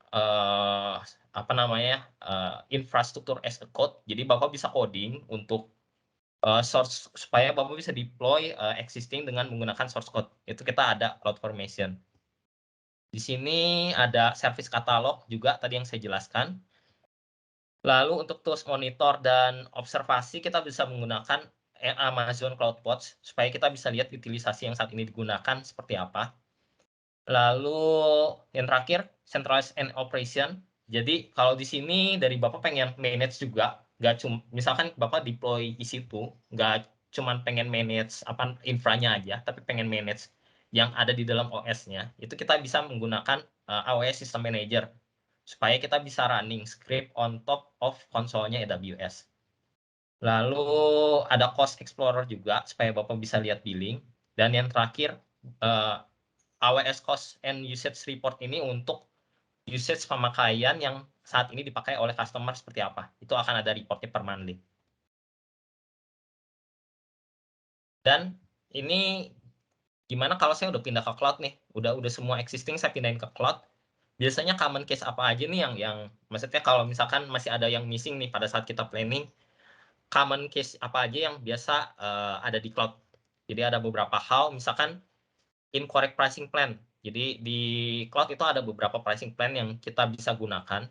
infrastruktur as a code. Jadi Bapak bisa coding untuk source supaya Bapak bisa deploy existing dengan menggunakan source code. Itu kita ada CloudFormation. Di sini ada service katalog juga tadi yang saya jelaskan. Lalu untuk tools monitor dan observasi kita bisa menggunakan Amazon CloudWatch supaya kita bisa lihat utilisasi yang saat ini digunakan seperti apa. Lalu yang terakhir centralized and operation. Jadi kalau di sini dari Bapak pengen manage juga, nggak cuma misalkan Bapak deploy EC2, nggak cuma pengen manage infranya aja, tapi pengen manage yang ada di dalam OS-nya. Itu kita bisa menggunakan AWS System Manager supaya kita bisa running script on top of konsolnya AWS. Lalu ada Cost Explorer juga supaya Bapak bisa lihat billing. Dan yang terakhir AWS Cost and Usage Report ini untuk usage pemakaian yang saat ini dipakai oleh customer seperti apa. Itu akan ada reportnya per monthly. Dan ini gimana kalau saya udah pindah ke cloud nih, udah semua existing saya pindahin ke cloud. Biasanya common case apa aja nih yang maksudnya kalau misalkan masih ada yang missing nih pada saat kita planning, common case apa aja yang biasa ada di cloud. Jadi ada beberapa hal, misalkan incorrect pricing plan. Jadi di cloud itu ada beberapa pricing plan yang kita bisa gunakan.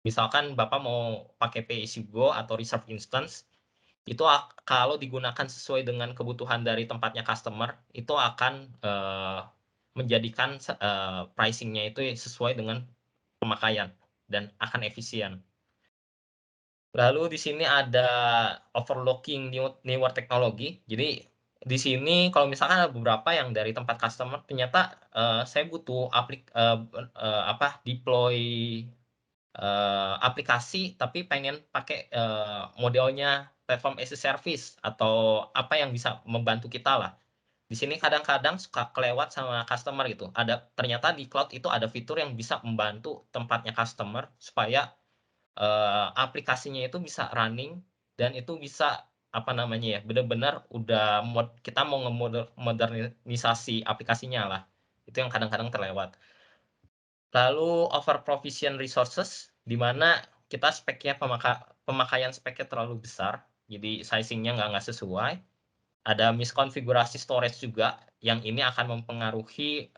Misalkan Bapak mau pakai pay as you go atau reserve instance, itu kalau digunakan sesuai dengan kebutuhan dari tempatnya customer, itu akan menjadikan pricing-nya itu sesuai dengan pemakaian dan akan efisien. Lalu di sini ada overlooking newer technology. Jadi di sini kalau misalkan ada beberapa yang dari tempat customer ternyata saya butuh deploy aplikasi tapi pengen pakai modelnya platform as a service atau apa yang bisa membantu kita lah. Di sini kadang-kadang suka kelewat sama customer gitu. Ternyata di cloud itu ada fitur yang bisa membantu tempatnya customer supaya aplikasinya itu bisa running dan itu bisa apa namanya ya, benar-benar udah kita mau modernisasi aplikasinya lah. Itu yang kadang-kadang terlewat. Lalu over provision resources, di mana kita speknya pemakaian speknya terlalu besar, jadi sizingnya nggak sesuai. Ada miskonfigurasi storage juga, yang ini akan mempengaruhi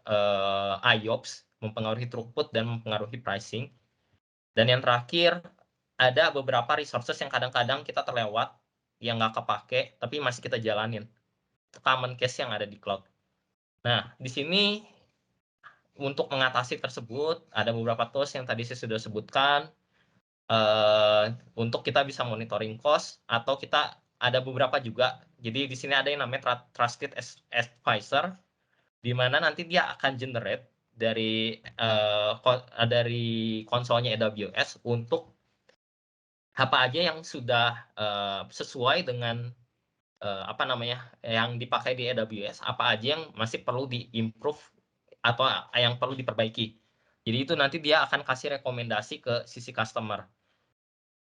IOPS, mempengaruhi throughput, dan mempengaruhi pricing. Dan yang terakhir, ada beberapa resources yang kadang-kadang kita terlewat, yang nggak kepake, tapi masih kita jalanin. Itu common case yang ada di cloud. Nah, di sini untuk mengatasi tersebut, ada beberapa tools yang tadi saya sudah sebutkan, untuk kita bisa monitoring cost, atau kita ada beberapa juga. Jadi di sini ada yang namanya Trusted Advisor, di mana nanti dia akan generate dari konsolnya AWS untuk apa aja yang sudah sesuai dengan apa namanya yang dipakai di AWS, apa aja yang masih perlu di-improve atau yang perlu diperbaiki. Jadi itu nanti dia akan kasih rekomendasi ke sisi customer.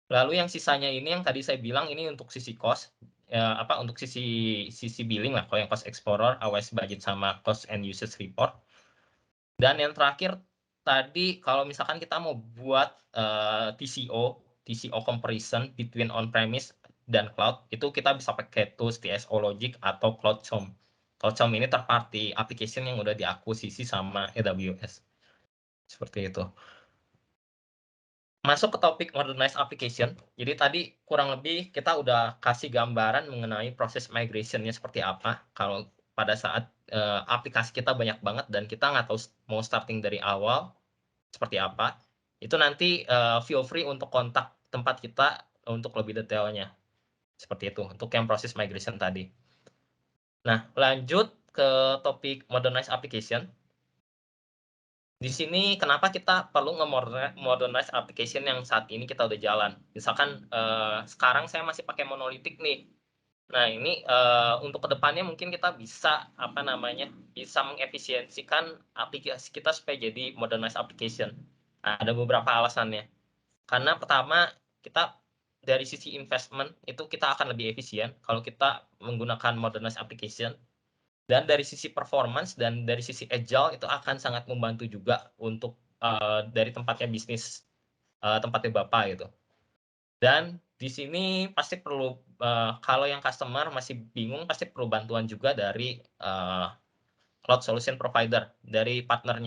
Lalu yang sisanya ini yang tadi saya bilang ini untuk sisi cost, untuk sisi billing lah, kalau yang cost explorer, AWS budget sama cost and usage report. Dan yang terakhir tadi kalau misalkan kita mau buat TCO comparison between on-premise dan cloud, itu kita bisa pakai tools TSO Logic atau CloudSwarm. CloudSwarm ini third party application yang udah diakuisisi sama AWS. Seperti itu. Masuk ke topik modernized application. Jadi tadi kurang lebih kita udah kasih gambaran mengenai proses migration-nya seperti apa. Kalau pada saat aplikasi kita banyak banget dan kita nggak tahu mau starting dari awal seperti apa, itu nanti feel free untuk kontak tempat kita untuk lebih detailnya. Seperti itu, untuk yang proses migration tadi. Nah, lanjut ke topik modernized application. Di sini kenapa kita perlu nge-modernize application yang saat ini kita udah jalan. Misalkan sekarang saya masih pakai monolitik nih. Nah, ini untuk kedepannya mungkin kita bisa bisa mengefisiensikan aplikasi kita supaya jadi modernized application. Ada beberapa alasannya. Karena pertama, kita dari sisi investment itu kita akan lebih efisien kalau kita menggunakan modernized application. Dan dari sisi performance dan dari sisi agile itu akan sangat membantu juga untuk dari tempatnya bisnis, tempatnya Bapak gitu. Dan di sini pasti perlu, kalau yang customer masih bingung, pasti perlu bantuan juga dari cloud solution provider, dari partner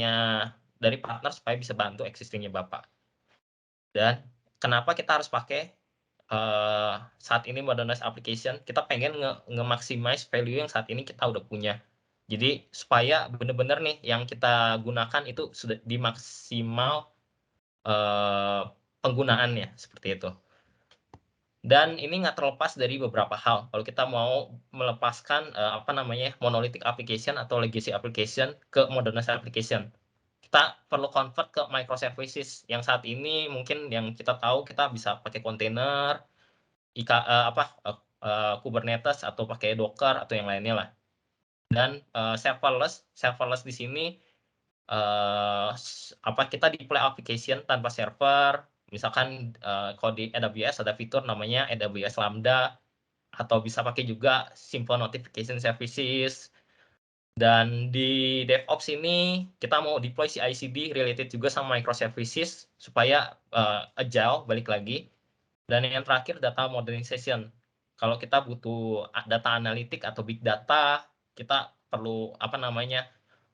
supaya bisa bantu existing-nya Bapak. Dan kenapa kita harus pakai saat ini modernized application, kita pengen nge-maximize value yang saat ini kita udah punya. Jadi supaya benar-benar nih yang kita gunakan itu sudah dimaksimal penggunaannya, seperti itu. Dan ini nggak terlepas dari beberapa hal. Kalau kita mau melepaskan monolithic application atau legacy application ke modernized application, kita perlu convert ke microservices. Yang saat ini mungkin yang kita tahu kita bisa pakai kontainer, Kubernetes atau pakai Docker atau yang lainnya lah. Dan serverless di sini kita deploy application tanpa server. Misalkan kalau di AWS ada fitur namanya AWS Lambda, atau bisa pakai juga Simple Notification Services. Dan di DevOps ini kita mau deploy CI/CD related juga sama microservices supaya agile, balik lagi. Dan yang terakhir data modernization. Kalau kita butuh data analitik atau big data, kita perlu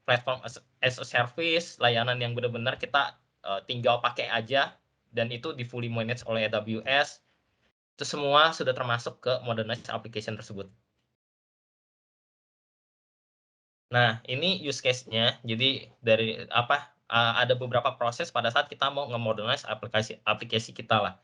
platform as a service, layanan yang benar-benar kita tinggal pakai aja, dan itu di fully managed oleh AWS. Itu semua sudah termasuk ke modernized application tersebut. Nah, ini use case-nya. Jadi dari ada beberapa proses pada saat kita mau nge-modernize aplikasi kita lah.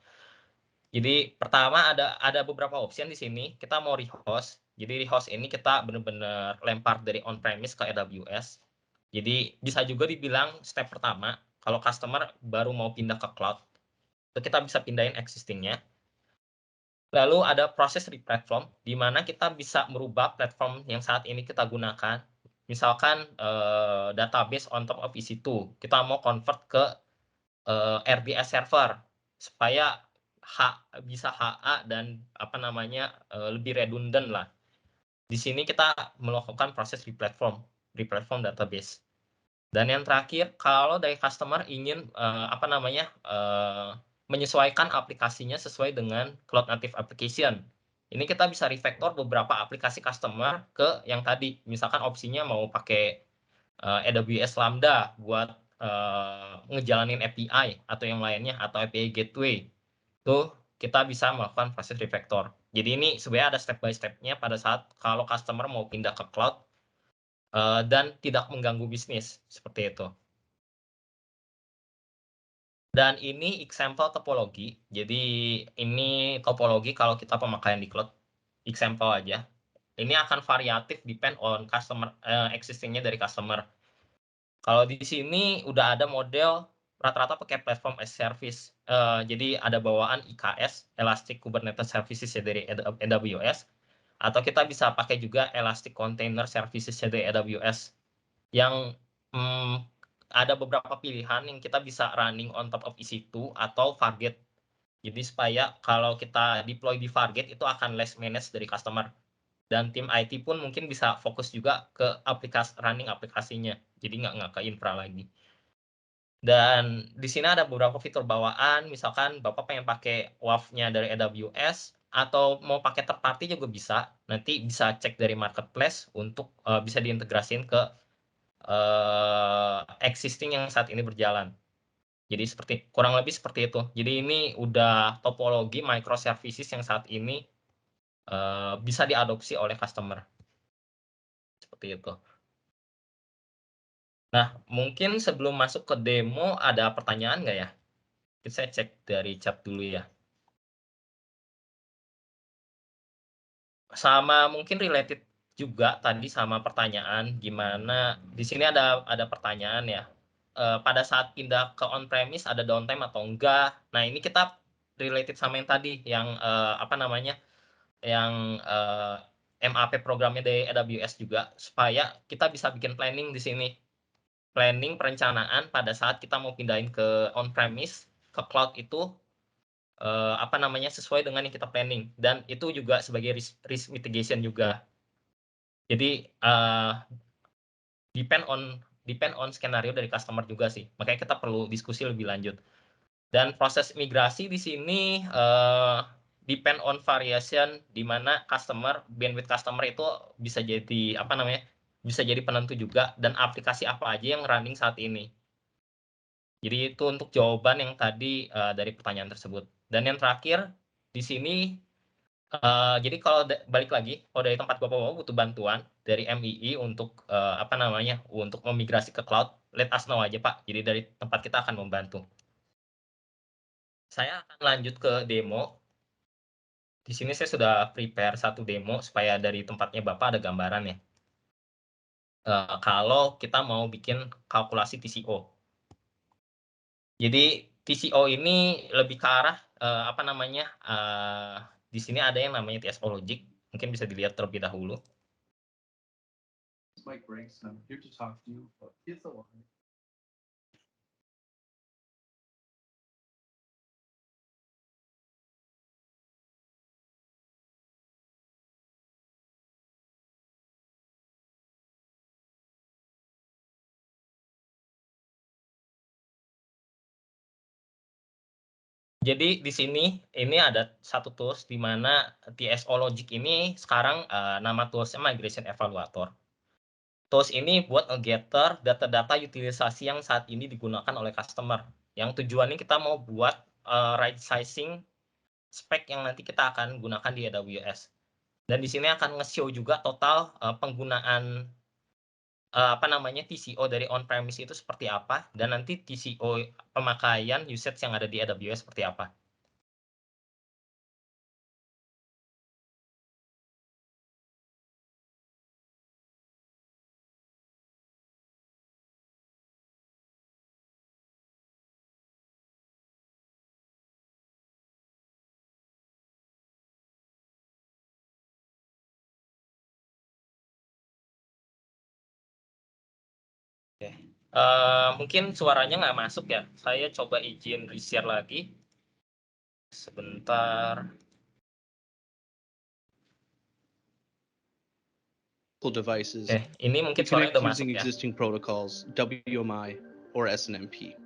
Jadi pertama ada beberapa option di sini. Kita mau rehost. Jadi rehost ini kita benar-benar lempar dari on-premise ke AWS. Jadi bisa juga dibilang step pertama kalau customer baru mau pindah ke cloud, itu kita bisa pindahin existing-nya. Lalu ada proses replatform, di mana kita bisa merubah platform yang saat ini kita gunakan. Misalkan database on top of EC2, kita mau convert ke RDS server. supaya bisa HA dan lebih redundant lah. Di sini kita melakukan proses replatform database. Dan yang terakhir, kalau dari customer ingin menyesuaikan aplikasinya sesuai dengan cloud native application. Ini kita bisa refactor beberapa aplikasi customer ke yang tadi, misalkan opsinya mau pakai AWS Lambda buat ngejalanin API atau yang lainnya, atau API Gateway. Tuh kita bisa melakukan proses refactor. Jadi ini sebenarnya ada step by step-nya pada saat kalau customer mau pindah ke cloud dan tidak mengganggu bisnis, seperti itu. Dan ini example topologi. Jadi ini topologi kalau kita pemakaian di cloud, example aja. Ini akan variatif depend on customer existingnya dari customer. Kalau di sini udah ada model rata-rata pakai platform as service. Jadi ada bawaan IKS, Elastic Kubernetes Services dari AWS, atau kita bisa pakai juga Elastic Container Services dari AWS yang ada beberapa pilihan yang kita bisa running on top of EC2 atau Fargate. Jadi supaya kalau kita deploy di Fargate itu akan less manage dari customer. Dan tim IT pun mungkin bisa fokus juga ke running aplikasinya. Jadi nggak ke infra lagi. Dan di sini ada beberapa fitur bawaan, misalkan Bapak pengen pakai WAF-nya dari AWS, atau mau pakai third party juga bisa. Nanti bisa cek dari marketplace untuk bisa diintegrasiin ke existing yang saat ini berjalan. Jadi kurang lebih seperti itu. Jadi ini udah topologi microservices yang saat ini bisa diadopsi oleh customer. Seperti itu. Nah, mungkin sebelum masuk ke demo ada pertanyaan nggak ya? Saya cek dari chat dulu ya. Sama mungkin related juga tadi sama pertanyaan gimana di sini ada pertanyaan ya. Pada saat pindah ke on premise ada downtime atau enggak. Nah, ini kita related sama yang tadi yang MAP programnya dari AWS juga supaya kita bisa bikin planning di sini. Planning perencanaan pada saat kita mau pindahin ke on premise ke cloud itu sesuai dengan yang kita planning, dan itu juga sebagai risk mitigation juga. Jadi depend on skenario dari customer juga sih. Makanya kita perlu diskusi lebih lanjut. Dan proses migrasi di sini depend on variation, di mana bandwidth customer itu bisa jadi penentu juga, dan aplikasi apa aja yang running saat ini. Jadi itu untuk jawaban yang tadi dari pertanyaan tersebut. Dan yang terakhir di sini, jadi kalau balik lagi, kalau dari tempat Bapak butuh bantuan dari MII untuk untuk memigrasi ke cloud, let us know aja Pak. Jadi dari tempat kita akan membantu. Saya akan lanjut ke demo. Di sini saya sudah prepare satu demo supaya dari tempatnya Bapak ada gambaran ya. Kalau kita mau bikin kalkulasi TCO. Jadi TCO ini lebih ke arah di sini ada yang namanya TSO logic, mungkin bisa dilihat terlebih dahulu. Mike Branks, and I'm here to talk to you about TSO. Jadi di sini ini ada satu tools di mana TSO logic ini sekarang nama toolsnya Migration Evaluator. Tools ini buat nge-gather data-data utilisasi yang saat ini digunakan oleh customer. Yang tujuannya kita mau buat right sizing spek yang nanti kita akan gunakan di AWS. Dan di sini akan nge-show juga total penggunaan TCO dari on-premise itu seperti apa, dan nanti TCO pemakaian usage yang ada di AWS seperti apa. Mungkin suaranya nggak masuk ya. Saya coba izin reshare lagi. Sebentar. Devices, Oke, ini we mungkin suaranya connect udah masuk using ya. existing protocols, WMI or SNMP.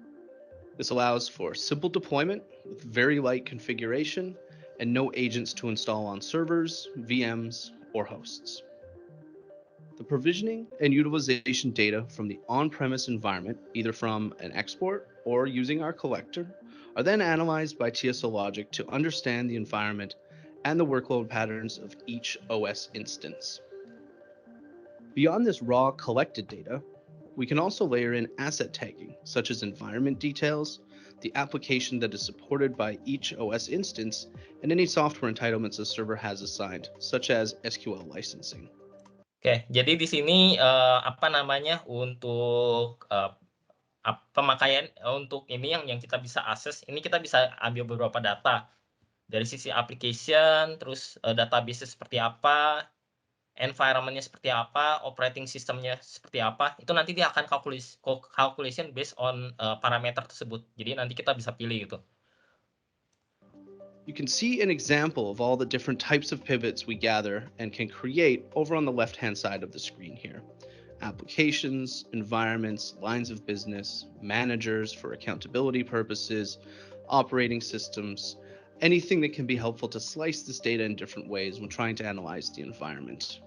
This allows for simple deployment with very light configuration and no agents to install on servers, VMs, or hosts. The provisioning and utilization data from the on-premise environment, either from an export or using our collector, are then analyzed by TSO Logic to understand the environment and the workload patterns of each OS instance. Beyond this raw collected data, we can also layer in asset tagging, such as environment details, the application that is supported by each OS instance, and any software entitlements a server has assigned, such as SQL licensing. Oke, jadi di sini untuk pemakaian untuk ini yang kita bisa akses, ini kita bisa ambil beberapa data dari sisi application, terus database seperti apa, environment-nya seperti apa, operating system-nya seperti apa, itu nanti dia akan calculation based on parameter tersebut. Jadi nanti kita bisa pilih gitu. You can see an example of all the different types of pivots we gather and can create over on the left-hand side of the screen here. Applications, environments, lines of business, managers for accountability purposes, operating systems, anything that can be helpful to slice this data in different ways when trying to analyze the environment.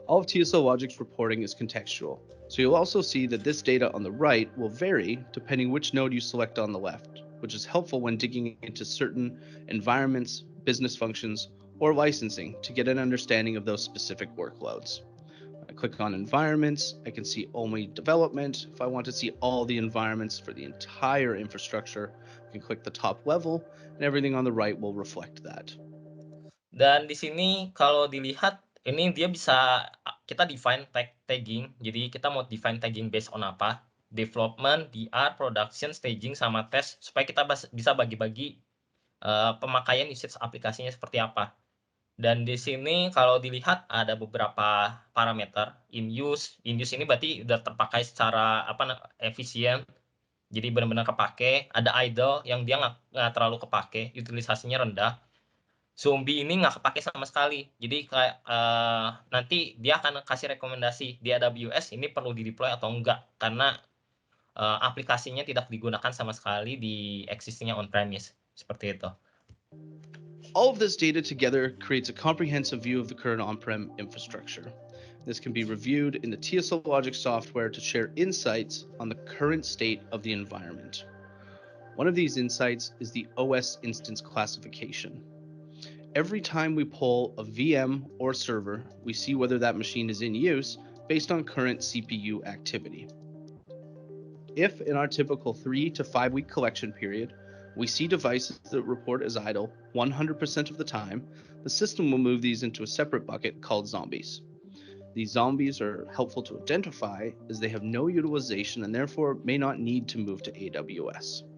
All of TSO Logic's reporting is contextual, so you'll also see that this data on the right will vary depending which node you select on the left, which is helpful when digging into certain environments, business functions, or licensing to get an understanding of those specific workloads. When I click on environments, I can see only development. If I want to see all the environments for the entire infrastructure, I can click the top level, and everything on the right will reflect that. Dan di sini kalau dilihat, ini dia bisa kita define tagging. Jadi kita mau define tagging based on apa? Development, DR, production, staging, sama test, supaya kita bisa bagi-bagi pemakaian usage aplikasinya seperti apa. Dan di sini kalau dilihat ada beberapa parameter in use ini berarti udah terpakai secara efisien, jadi benar-benar kepake. Ada idle yang dia nggak terlalu kepake, utilisasinya rendah. Zombie ini nggak kepake sama sekali, jadi kayak nanti dia akan kasih rekomendasi di AWS ini perlu di-deploy atau enggak, karena aplikasinya tidak digunakan sama sekali di existing-nya on-premise, seperti itu. All of this data together creates a comprehensive view of the current on-prem infrastructure. This can be reviewed in the TSO Logic software to share insights on the current state of the environment. One of these insights is the OS instance classification. Every time we pull a VM or server, we see whether that machine is in use based on current CPU activity. If in our typical 3 to 5 week collection period, we see devices that report as idle 100% of the time, the system will move these into a separate bucket called zombies. These zombies are helpful to identify as they have no utilization and therefore may not need to move to AWS.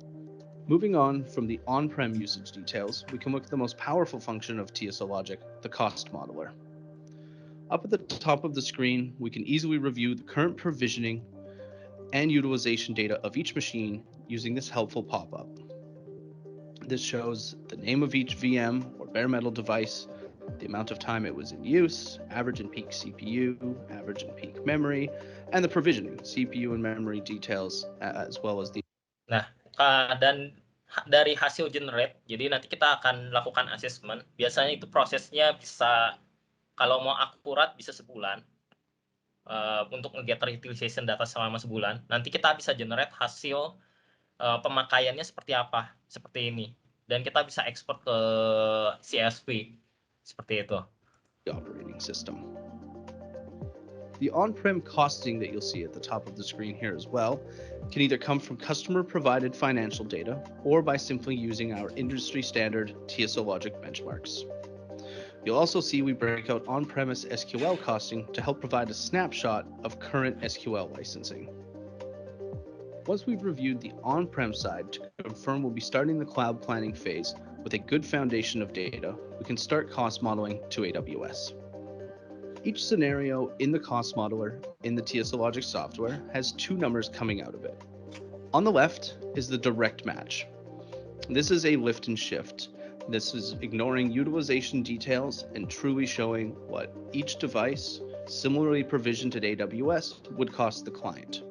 Moving on from the on-prem usage details, we can look at the most powerful function of TSO Logic, the cost modeler. Up at the top of the screen, we can easily review the current provisioning and utilization data of each machine using this helpful pop-up. This shows the name of each VM or bare metal device, the amount of time it was in use, average and peak CPU, average and peak memory, and the provisioning, CPU and memory details, as well as the... Nah, dan dari hasil generate, jadi nanti kita akan lakukan assessment. Biasanya itu prosesnya bisa, kalau mau akurat bisa sebulan. Untuk nge-gather utilization data selama sebulan. Nanti kita bisa generate hasil pemakaiannya seperti apa, seperti ini, dan kita bisa ekspor ke CSV seperti itu. The operating system. The on-prem costing that you'll see at the top of the screen here as well can either come from customer-provided financial data or by simply using our industry standard TSO Logic benchmarks. You'll also see we break out on-premise SQL costing to help provide a snapshot of current SQL licensing. Once we've reviewed the on-prem side to confirm we'll be starting the cloud planning phase with a good foundation of data, we can start cost modeling to AWS. Each scenario in the cost modeler in the TSO Logic software has two numbers coming out of it. On the left is the direct match. This is a lift and shift. This is ignoring utilization details and truly showing what each device, similarly provisioned at AWS, would cost the client.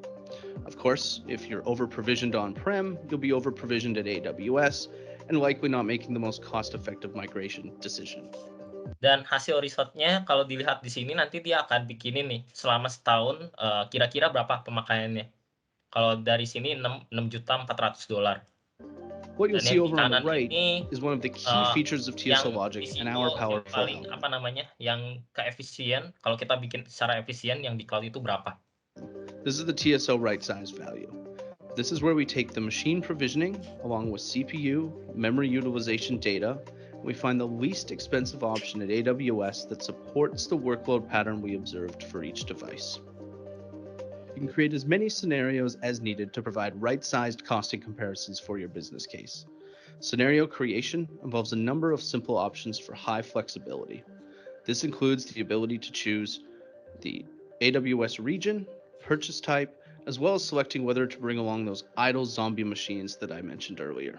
Of course, if you're over-provisioned on-prem, you'll be over-provisioned at AWS and likely not making the most cost-effective migration decision. Dan hasil risetnya kalau dilihat di sini nanti dia akan bikinin nih selama setahun kira-kira berapa pemakaiannya. Kalau dari sini $6.400.000. What you'll Dan see yang di over on the kanan right ini is one of the key features of TSO yang Logic and risiko our yang powerful paling algorithm. yang keefisien kalau kita bikin secara efisien yang di cloud itu berapa. This is the TSO right size value. This is where we take the machine provisioning along with CPU, memory utilization data. We find the least expensive option at AWS that supports the workload pattern we observed for each device. You can create as many scenarios as needed to provide right-sized costing comparisons for your business case. Scenario creation involves a number of simple options for high flexibility. This includes the ability to choose the AWS region, purchase type, as well as selecting whether to bring along those idle zombie machines that I mentioned earlier.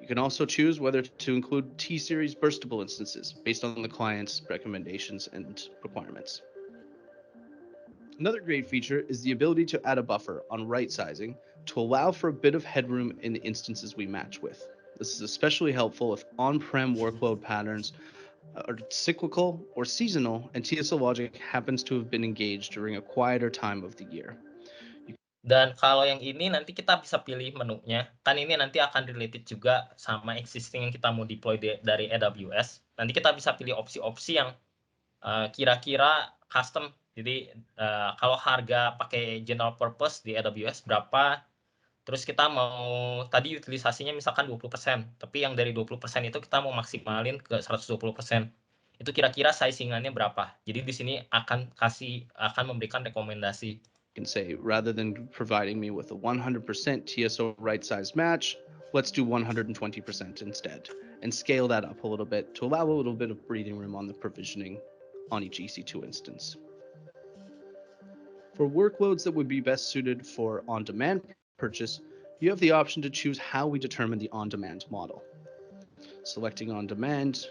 You can also choose whether to include T-Series burstable instances based on the client's recommendations and requirements. Another great feature is the ability to add a buffer on right sizing to allow for a bit of headroom in the instances we match with. This is especially helpful if on-prem workload patterns are cyclical or seasonal and TSO Logic happens to have been engaged during a quieter time of the year. Dan kalau yang ini nanti kita bisa pilih menunya. Kan ini nanti akan related juga sama existing yang kita mau deploy dari AWS. Nanti kita bisa pilih opsi-opsi yang kira-kira custom. Jadi kalau harga pakai general purpose di AWS berapa, terus kita mau tadi utilisasinya misalkan 20%, tapi yang dari 20% itu kita mau maksimalin ke 120%. Itu kira-kira sizingannya berapa. Jadi di sini akan memberikan rekomendasi. Can say, rather than providing me with a 100% TSO right size match, let's do 120% instead, and scale that up a little bit to allow a little bit of breathing room on the provisioning on each EC2 instance. For workloads that would be best suited for on-demand purchase, you have the option to choose how we determine the on-demand model. Selecting on-demand,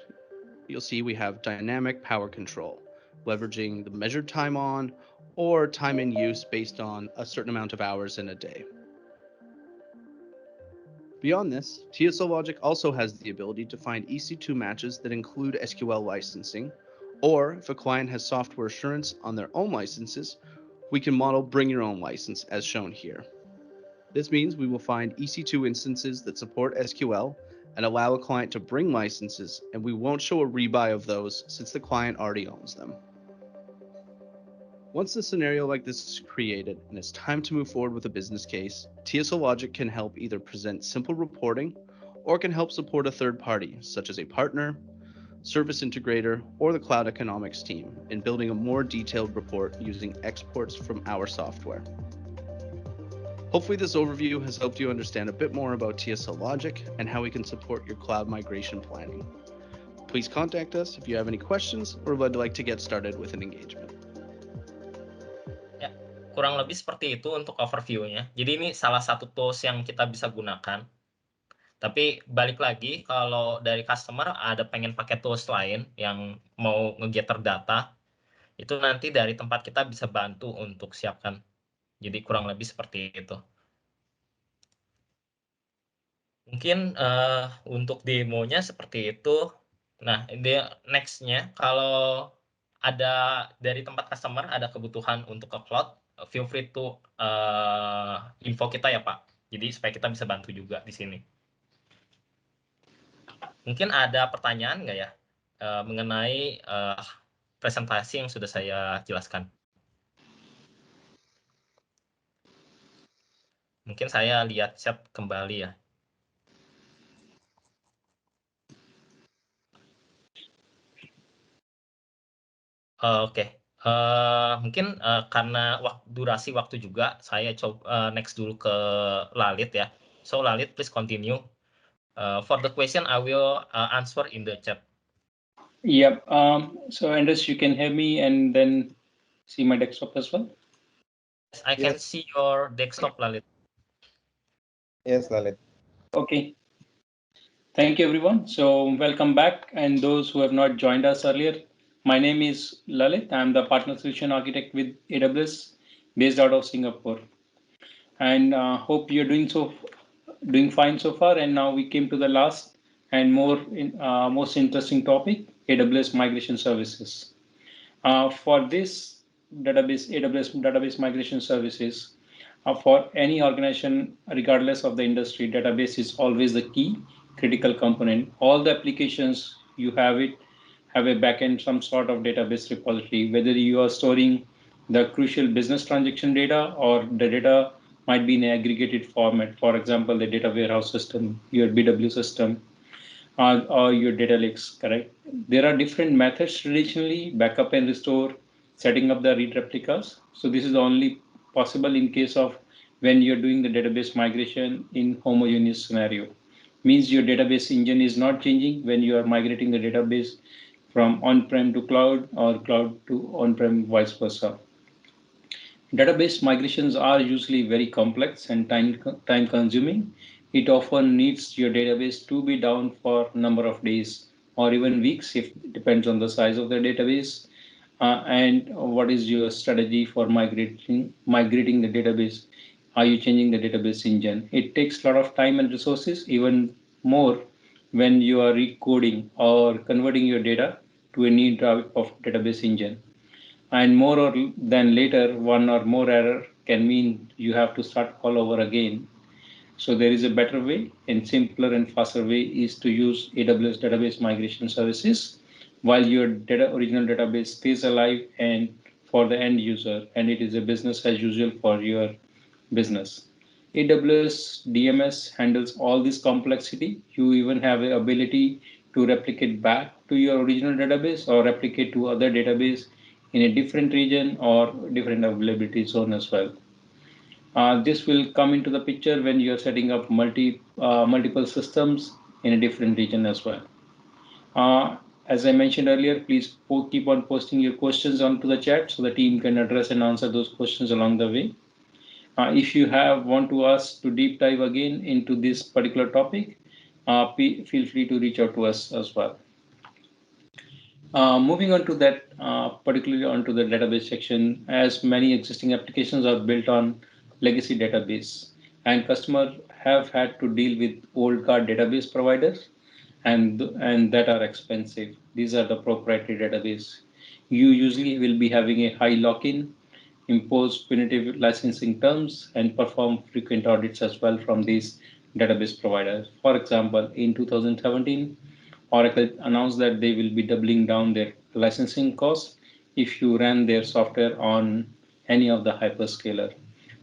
you'll see we have dynamic power control, leveraging the measured time on or time in use based on a certain amount of hours in a day. Beyond this, TSO Logic also has the ability to find EC2 matches that include SQL licensing, or if a client has software assurance on their own licenses, we can model bring your own license as shown here. This means we will find EC2 instances that support SQL and allow a client to bring licenses, and we won't show a rebuy of those since the client already owns them. Once a scenario like this is created and it's time to move forward with a business case, TSO Logic can help either present simple reporting or can help support a third party, such as a partner, service integrator, or the cloud economics team in building a more detailed report using exports from our software. Hopefully this overview has helped you understand a bit more about TSO Logic and how we can support your cloud migration planning. Please contact us if you have any questions or would like to get started with an engagement. Ya, kurang lebih seperti itu untuk overview-nya. Jadi ini salah satu tools yang kita bisa gunakan. Tapi balik lagi, kalau dari customer ada pengen pakai tools lain yang mau nge-gather data, itu nanti dari tempat kita bisa bantu untuk siapkan. Jadi kurang lebih seperti itu. Mungkin untuk demonya seperti itu. Nah, next-nya kalau ada dari tempat customer ada kebutuhan untuk ke cloud, feel free to info kita ya Pak. Jadi supaya kita bisa bantu juga di sini. Mungkin ada pertanyaan nggak ya mengenai presentasi yang sudah saya jelaskan? Mungkin saya lihat chat kembali ya. Oke. Mungkin karena durasi waktu juga, saya coba next dulu ke Lalit ya. So Lalit, please continue. For the question, I will answer in the chat. Yep. So Andres, you can hear me and then see my desktop as well? Yes, I can see your desktop, Lalit. Yes, Lalit. Okay. Thank you, everyone. So welcome back. And those who have not joined us earlier, my name is Lalit. I'm the Partner Solution Architect with AWS based out of Singapore. And hope you're doing fine so far. And now we came to the last and most interesting topic, AWS migration services. For this AWS database migration services, for any organization, regardless of the industry, database is always the key critical component. All the applications you have a backend, some sort of database repository, whether you are storing the crucial business transaction data or the data might be in an aggregated format. For example, the data warehouse system, your BW system, or your data lakes, correct? There are different methods traditionally, backup and restore, setting up the read replicas. So this is only possible in case of when you're doing the database migration in homogeneous scenario. Means your database engine is not changing when you are migrating the database from on-prem to cloud or cloud to on-prem, vice versa. Database migrations are usually very complex and time consuming. It often needs your database to be down for a number of days or even weeks, if it depends on the size of the database. And what is your strategy for migrating the database? Are you changing the database engine? It takes a lot of time and resources, even more when you are recoding or converting your data to a new type of database engine. And more or than later, one or more error can mean you have to start all over again. So there is a better way, and simpler and faster way is to use AWS database migration services while your original database stays alive and for the end user, and it is a business as usual for your business. AWS DMS handles all this complexity. You even have the ability to replicate back to your original database or replicate to other database in a different region or different availability zone as well. This will come into the picture when you're setting up multiple systems in a different region as well. As I mentioned earlier, please keep on posting your questions onto the chat so the team can address and answer those questions along the way. If you want to us to deep dive again into this particular topic, feel free to reach out to us as well. Moving on to that, particularly onto the database section, as many existing applications are built on legacy database, and customers have had to deal with old guard database providers, and that are expensive. These are the proprietary database. You usually will be having a high lock-in, impose punitive licensing terms, and perform frequent audits as well from these database providers. For example, in 2017, Oracle announced that they will be doubling down their licensing costs if you ran their software on any of the hyperscaler.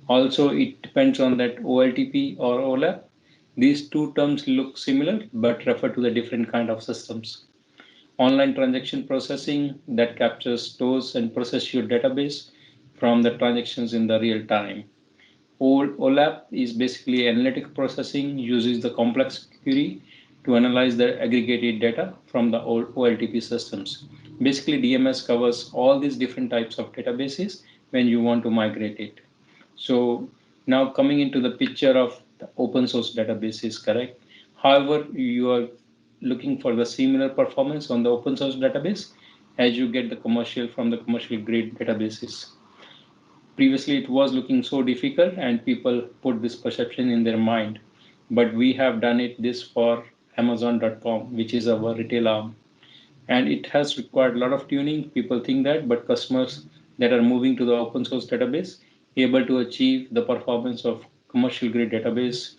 Also, it depends on that OLTP or OLAP. These two terms look similar but refer to the different kind of systems. Online transaction processing that captures, stores, and processes your database from the transactions in the real time. OLAP is basically analytic processing, uses the complex query to analyze the aggregated data from the OLTP systems. Basically, DMS covers all these different types of databases when you want to migrate it. So now coming into the picture of the open source databases, correct? However, you are looking for the similar performance on the open source database as you get the commercial from the commercial grade databases. Previously, it was looking so difficult and people put this perception in their mind, but we have done this for Amazon.com, which is our retail arm. And it has required a lot of tuning. People think that, but customers that are moving to the open source database able to achieve the performance of commercial grade database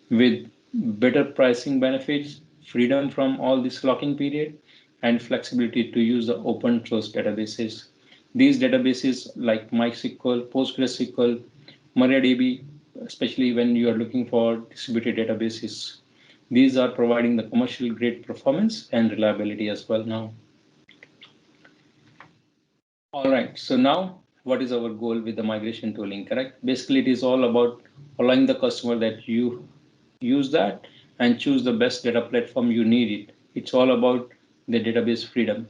with better pricing benefits, freedom from all this locking period, and flexibility to use the open source databases. These databases like MySQL, PostgreSQL, MariaDB, especially when you are looking for distributed databases, these are providing the commercial grade performance and reliability as well now. All right, so now what is our goal with the migration tooling, correct? Basically, it is all about allowing the customer that you use that and choose the best data platform you need it. It's all about the database freedom.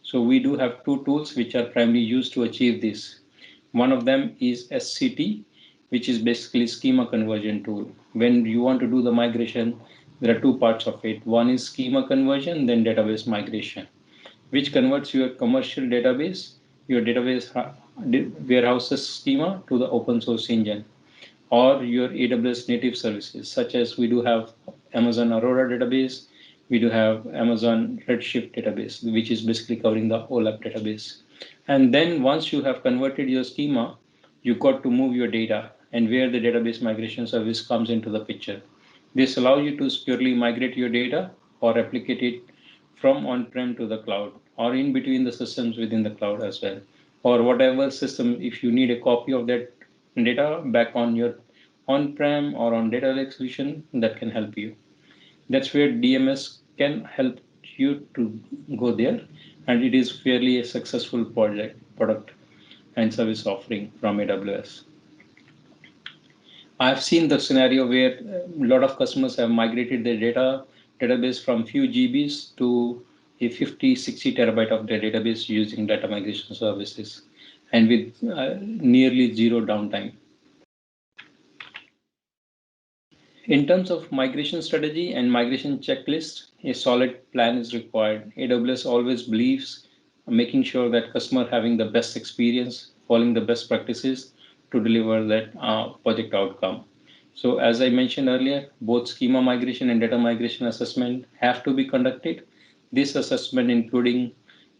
So we do have two tools which are primarily used to achieve this. One of them is SCT, which is basically schema conversion tool. When you want to do the migration, There are two parts of it. One is schema conversion, then database migration, which converts your commercial database, your database warehouses schema to the open source engine, or your AWS native services, such as we do have Amazon Aurora database, we do have Amazon Redshift database, which is basically covering the OLAP database. And then once you have converted your schema, you got to move your data and where the database migration service comes into the picture. This allows you to securely migrate your data or replicate it from on-prem to the cloud or in between the systems within the cloud as well, or whatever system, if you need a copy of that data back on your on-prem or on data lake solution, that can help you. That's where DMS can help you to go there, and it is fairly a successful product and service offering from AWS. I've seen the scenario where a lot of customers have migrated their database from few GBs to a 50, 60 terabyte of their database using data migration services and with nearly zero downtime. In terms of migration strategy and migration checklist, a solid plan is required. AWS always believes making sure that customer having the best experience, following the best practices to deliver that project outcome. So as I mentioned earlier, both schema migration and data migration assessment have to be conducted. This assessment including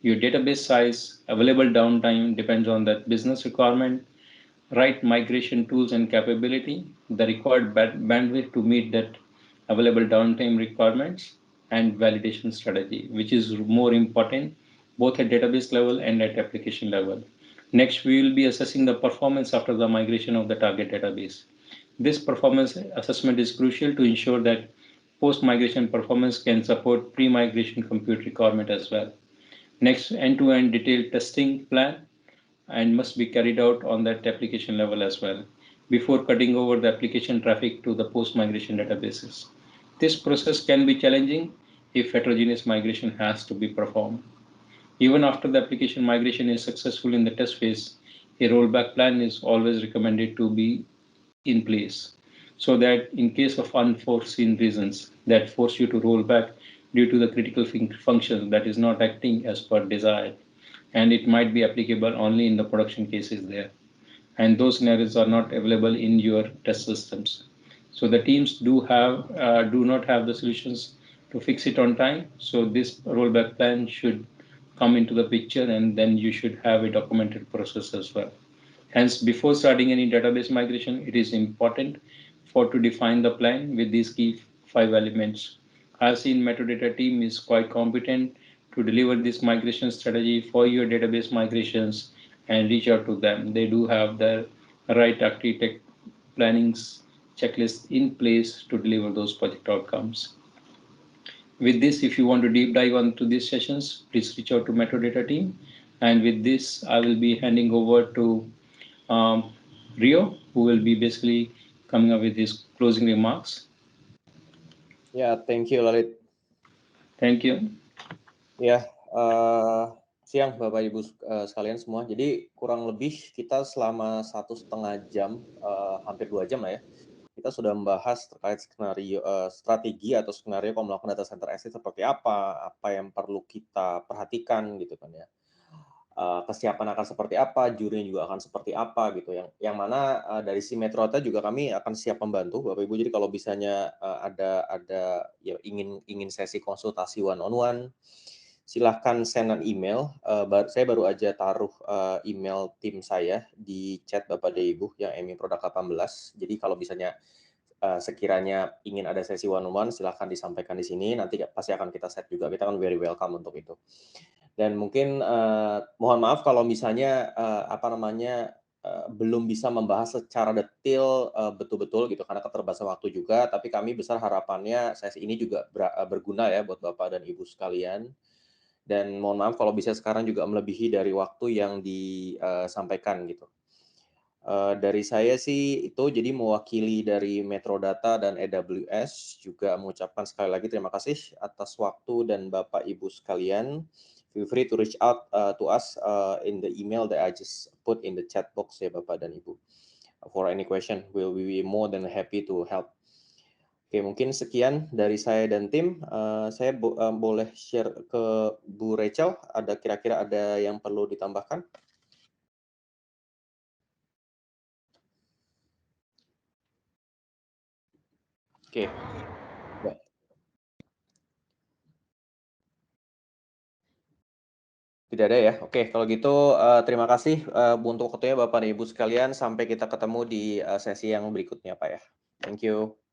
your database size, available downtime depends on that business requirement, right migration tools and capability, the required bandwidth to meet that available downtime requirements, and validation strategy, which is more important both at database level and at application level. Next, we will be assessing the performance after the migration of the target database. This performance assessment is crucial to ensure that post-migration performance can support pre-migration compute requirement as well. Next, end-to-end detailed testing plan and must be carried out on that application level as well before cutting over the application traffic to the post-migration databases. This process can be challenging if heterogeneous migration has to be performed. Even after the application migration is successful in the test phase, a rollback plan is always recommended to be in place so that in case of unforeseen reasons that force you to roll back due to the critical function that is not acting as per desired, and it might be applicable only in the production cases there, and those scenarios are not available in your test systems. So the teams do not have the solutions to fix it on time, so this rollback plan should come into the picture, and then you should have a documented process as well. Hence, before starting any database migration, it is important for to define the plan with these key 5 elements. I've seen Metadata team is quite competent to deliver this migration strategy for your database migrations and reach out to them. They do have the right architect plannings checklist in place to deliver those project outcomes. With this, if you want to deep dive onto these sessions, please reach out to Metadata team. And with this, I will be handing over to Rio, who will be basically coming up with his closing remarks. Ya, thank you Lalit. Thank you. Ya, siang Bapak Ibu sekalian semua. Jadi kurang lebih kita selama 1,5 jam, hampir 2 jam lah ya, kita sudah membahas terkait skenario strategi atau skenario kalau melakukan data center exit seperti apa yang perlu kita perhatikan gitu kan ya. Kesiapan akan seperti apa, jurinya juga akan seperti apa gitu. Yang mana dari si Metrodata juga kami akan siap membantu Bapak Ibu. Jadi kalau misalnya ada ya ingin sesi konsultasi one on one, silahkan send an email. Saya baru aja taruh email tim saya di chat Bapak dan Ibu yang Emi Produk 18. Jadi kalau misalnya sekiranya ingin ada sesi one on one, silahkan disampaikan di sini. Nanti pasti akan kita set juga. Kita akan very welcome untuk itu. Dan mungkin mohon maaf kalau misalnya belum bisa membahas secara detail betul-betul gitu karena keterbatasan waktu juga, tapi kami besar harapannya sesi ini juga berguna ya buat Bapak dan Ibu sekalian. Dan mohon maaf kalau bisa sekarang juga melebihi dari waktu yang disampaikan gitu. Dari saya sih itu, jadi mewakili dari Metrodata dan AWS juga mengucapkan sekali lagi terima kasih atas waktu dan Bapak Ibu sekalian. Feel free to reach out to us in the email that I just put in the chat box ya Bapak dan Ibu. For any question, we'll be more than happy to help. Oke, mungkin sekian dari saya dan tim. Saya boleh share ke Bu Rachel. Kira-kira ada yang perlu ditambahkan? Oke. Tidak ada ya. Oke, kalau gitu terima kasih untuk waktunya Bapak dan Ibu sekalian. Sampai kita ketemu di sesi yang berikutnya, Pak ya. Thank you.